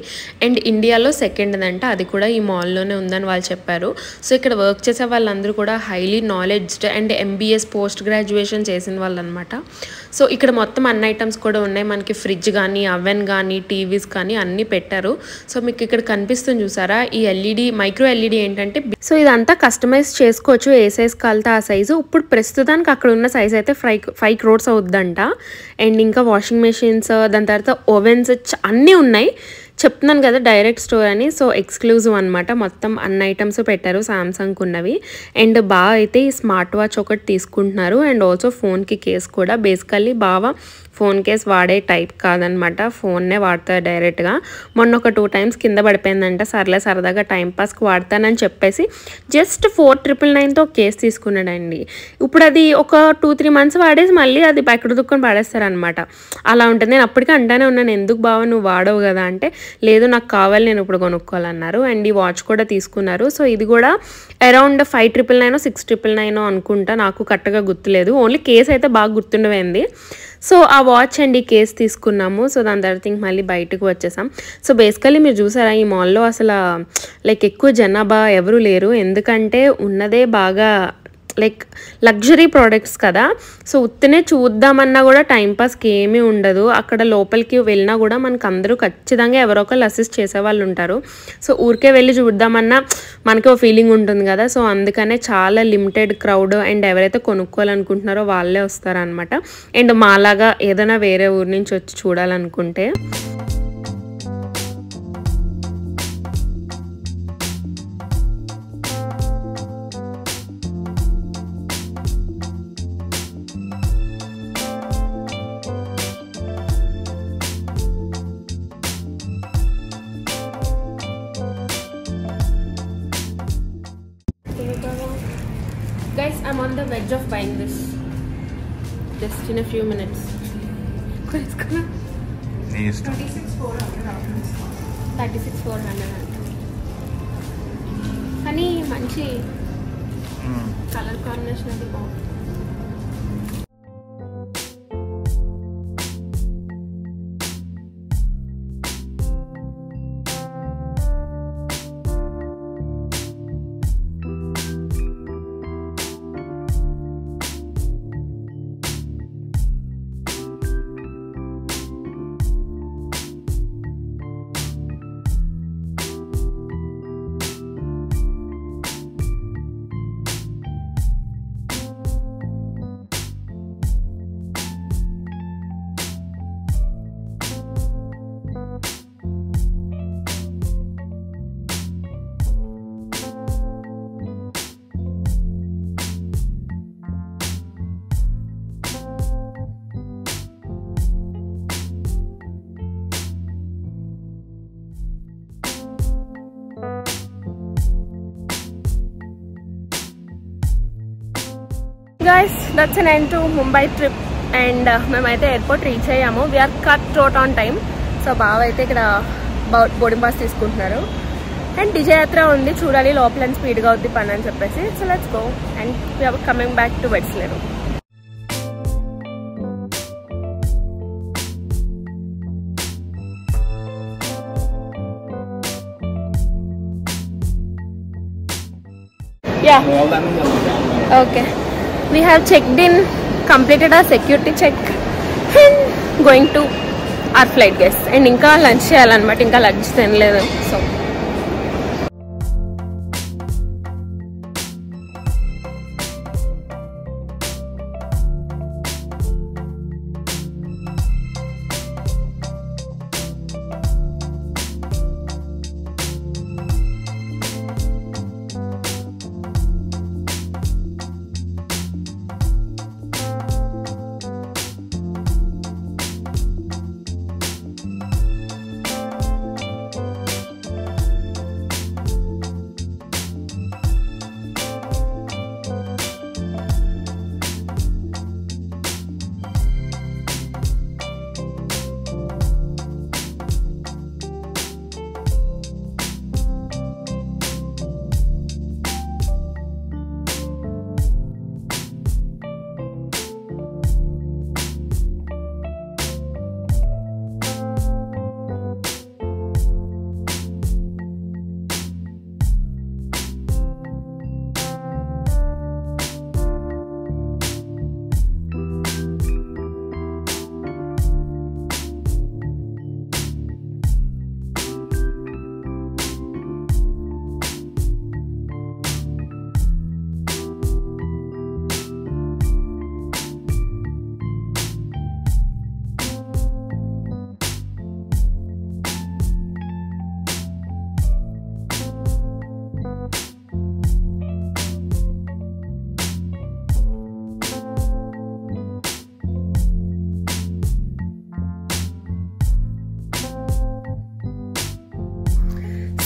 అండ్ ఇండియాలో సెకండ్దంట, అది కూడా ఈ మాల్లోనే ఉందని వాళ్ళు చెప్పారు. సో ఇక్కడ వర్క్ చేసే వాళ్ళందరూ కూడా highly knowledged and MBS post graduation చేసిన వాళ్ళు అనమాట. సో ఇక్కడ మొత్తం అన్ని ఐటమ్స్ కూడా ఉన్నాయి. మనకి ఫ్రిడ్జ్ కానీ, అవెన్ కానీ, టీవీస్ కానీ అన్నీ పెట్టారు. సో మీకు ఇక్కడ కనిపిస్తుంది చూసారా, ఈ మైక్రో ఎల్ఈడి ఏంటంటే, సో ఇదంతా కస్టమైజ్ చేసుకోవచ్చు, ఏ సైజ్ కాలితే ఆ సైజు. ఇప్పుడు ప్రస్తుతానికి అక్కడ ఉన్న సైజ్ అయితే 5 crores అవుద్దంట. అండ్ ఇంకా వాషింగ్ మెషిన్స్, దాని తర్వాత ఓవెన్స్ అన్నీ ఉన్నాయి. చెప్తున్నాను కదా డైరెక్ట్ స్టోర్ అని. సో ఎక్స్క్లూజివ్ అనమాట, మొత్తం అన్ని ఐటమ్స్ పెట్టారు శాంసంగ్ ఉన్నవి. అండ్ బాగా అయితే ఈ స్మార్ట్ వాచ్ ఒకటి తీసుకుంటున్నారు. అండ్ ఆల్సో ఫోన్కి కేస్ కూడా. బేసికల్లీ బాగా ఫోన్ కేస్ వాడే టైప్ కాదనమాట, ఫోన్నే వాడతారు డైరెక్ట్గా. మొన్న ఒక 2 times కింద పడిపోయిందంట, సర్లే సరదాగా టైంపాస్కి వాడతానని చెప్పేసి జస్ట్ 4,999తో కేస్ తీసుకున్నాడండి. ఇప్పుడు అది ఒక 2-3 months వాడేసి మళ్ళీ అది ఎక్కడ దుక్కుని పడేస్తారనమాట. అలా ఉంటుంది. నేను అప్పటికే అంటానే ఉన్నాను, ఎందుకు బావ నువ్వు వాడవు కదా అంటే, లేదు నాకు కావాలి, నేను ఇప్పుడు కొనుక్కోవాలన్నారు. అండ్ ఈ వాచ్ కూడా తీసుకున్నారు. సో ఇది కూడా అరౌండ్ 5,999 6,999 అనుకుంటా, నాకు కరెక్ట్గా గుర్తులేదు. ఓన్లీ కేస్ అయితే బాగా గుర్తుండిపోయింది. సో ఆ వాచ్ అండ్ ఈ కేస్ తీసుకున్నాము. సో దాని తర్వాత ఇంక మళ్ళీ బయటకు వచ్చేసాం. సో బేసికల్లీ మీరు చూసారా, ఈ మాల్లో అసలు లైక్ ఎక్కువ జనాభా ఎవరు లేరు, ఎందుకంటే ఉన్నదే బాగా లైక్ లగ్జరీ ప్రోడక్ట్స్ కదా. సో ఉత్తనే చూద్దామన్నా కూడా టైంపాస్కి ఏమీ ఉండదు. అక్కడ లోపలికి వెళ్ళినా కూడా మనకు అందరూ ఖచ్చితంగా ఎవరో ఒకళ్ళు అసిస్ట్ చేసేవాళ్ళు ఉంటారు. సో ఊరికే వెళ్ళి చూద్దామన్నా మనకి ఒక ఫీలింగ్ ఉంటుంది కదా. సో అందుకనే చాలా లిమిటెడ్ క్రౌడ్, అండ్ ఎవరైతే కొనుక్కోవాలనుకుంటున్నారో వాళ్ళే వస్తారనమాట. అండ్ మాలాగా ఏదైనా వేరే ఊరి నుంచి వచ్చి చూడాలనుకుంటే. Guys, I'm on the verge of buying this just in a few minutes. It's gonna 36,400 కానీ మంచి కలర్ కాంబినేషన్ అది బాగుంది. Guys that's an end to Mumbai trip and మేమైతే ఎయిర్పోర్ట్ రీచ్ అయ్యాము. We are cut out on time. So బావ అయితే ఇక్కడ బోర్డింగ్ పాస్ తీసుకుంటున్నారు అండ్ డిజే యాత్ర ఉంది, చూడాలి లోపల స్పీడ్గా అవుద్ది పని అని చెప్పేసి. So let's go and we are coming back to వెడ్స్లేరు. Yeah. Okay. We have checked in, completed our security check and going to our flight, guys. And inka lunch cheyalannamata, inka lunch tinaledu. So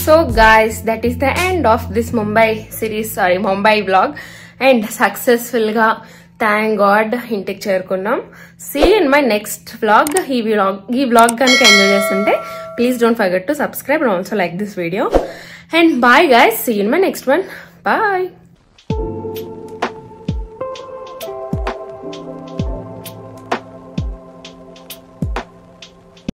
So guys, that is the end of this Mumbai vlog and successful ga thank God ఇంటికి చేరుకున్నాం. See you in my next vlog. ఈ vlog కనుక ఎంజాయ్ చేస్తుంటే please don't forget to subscribe and also like this video and bye guys, see you in my next one. Bye.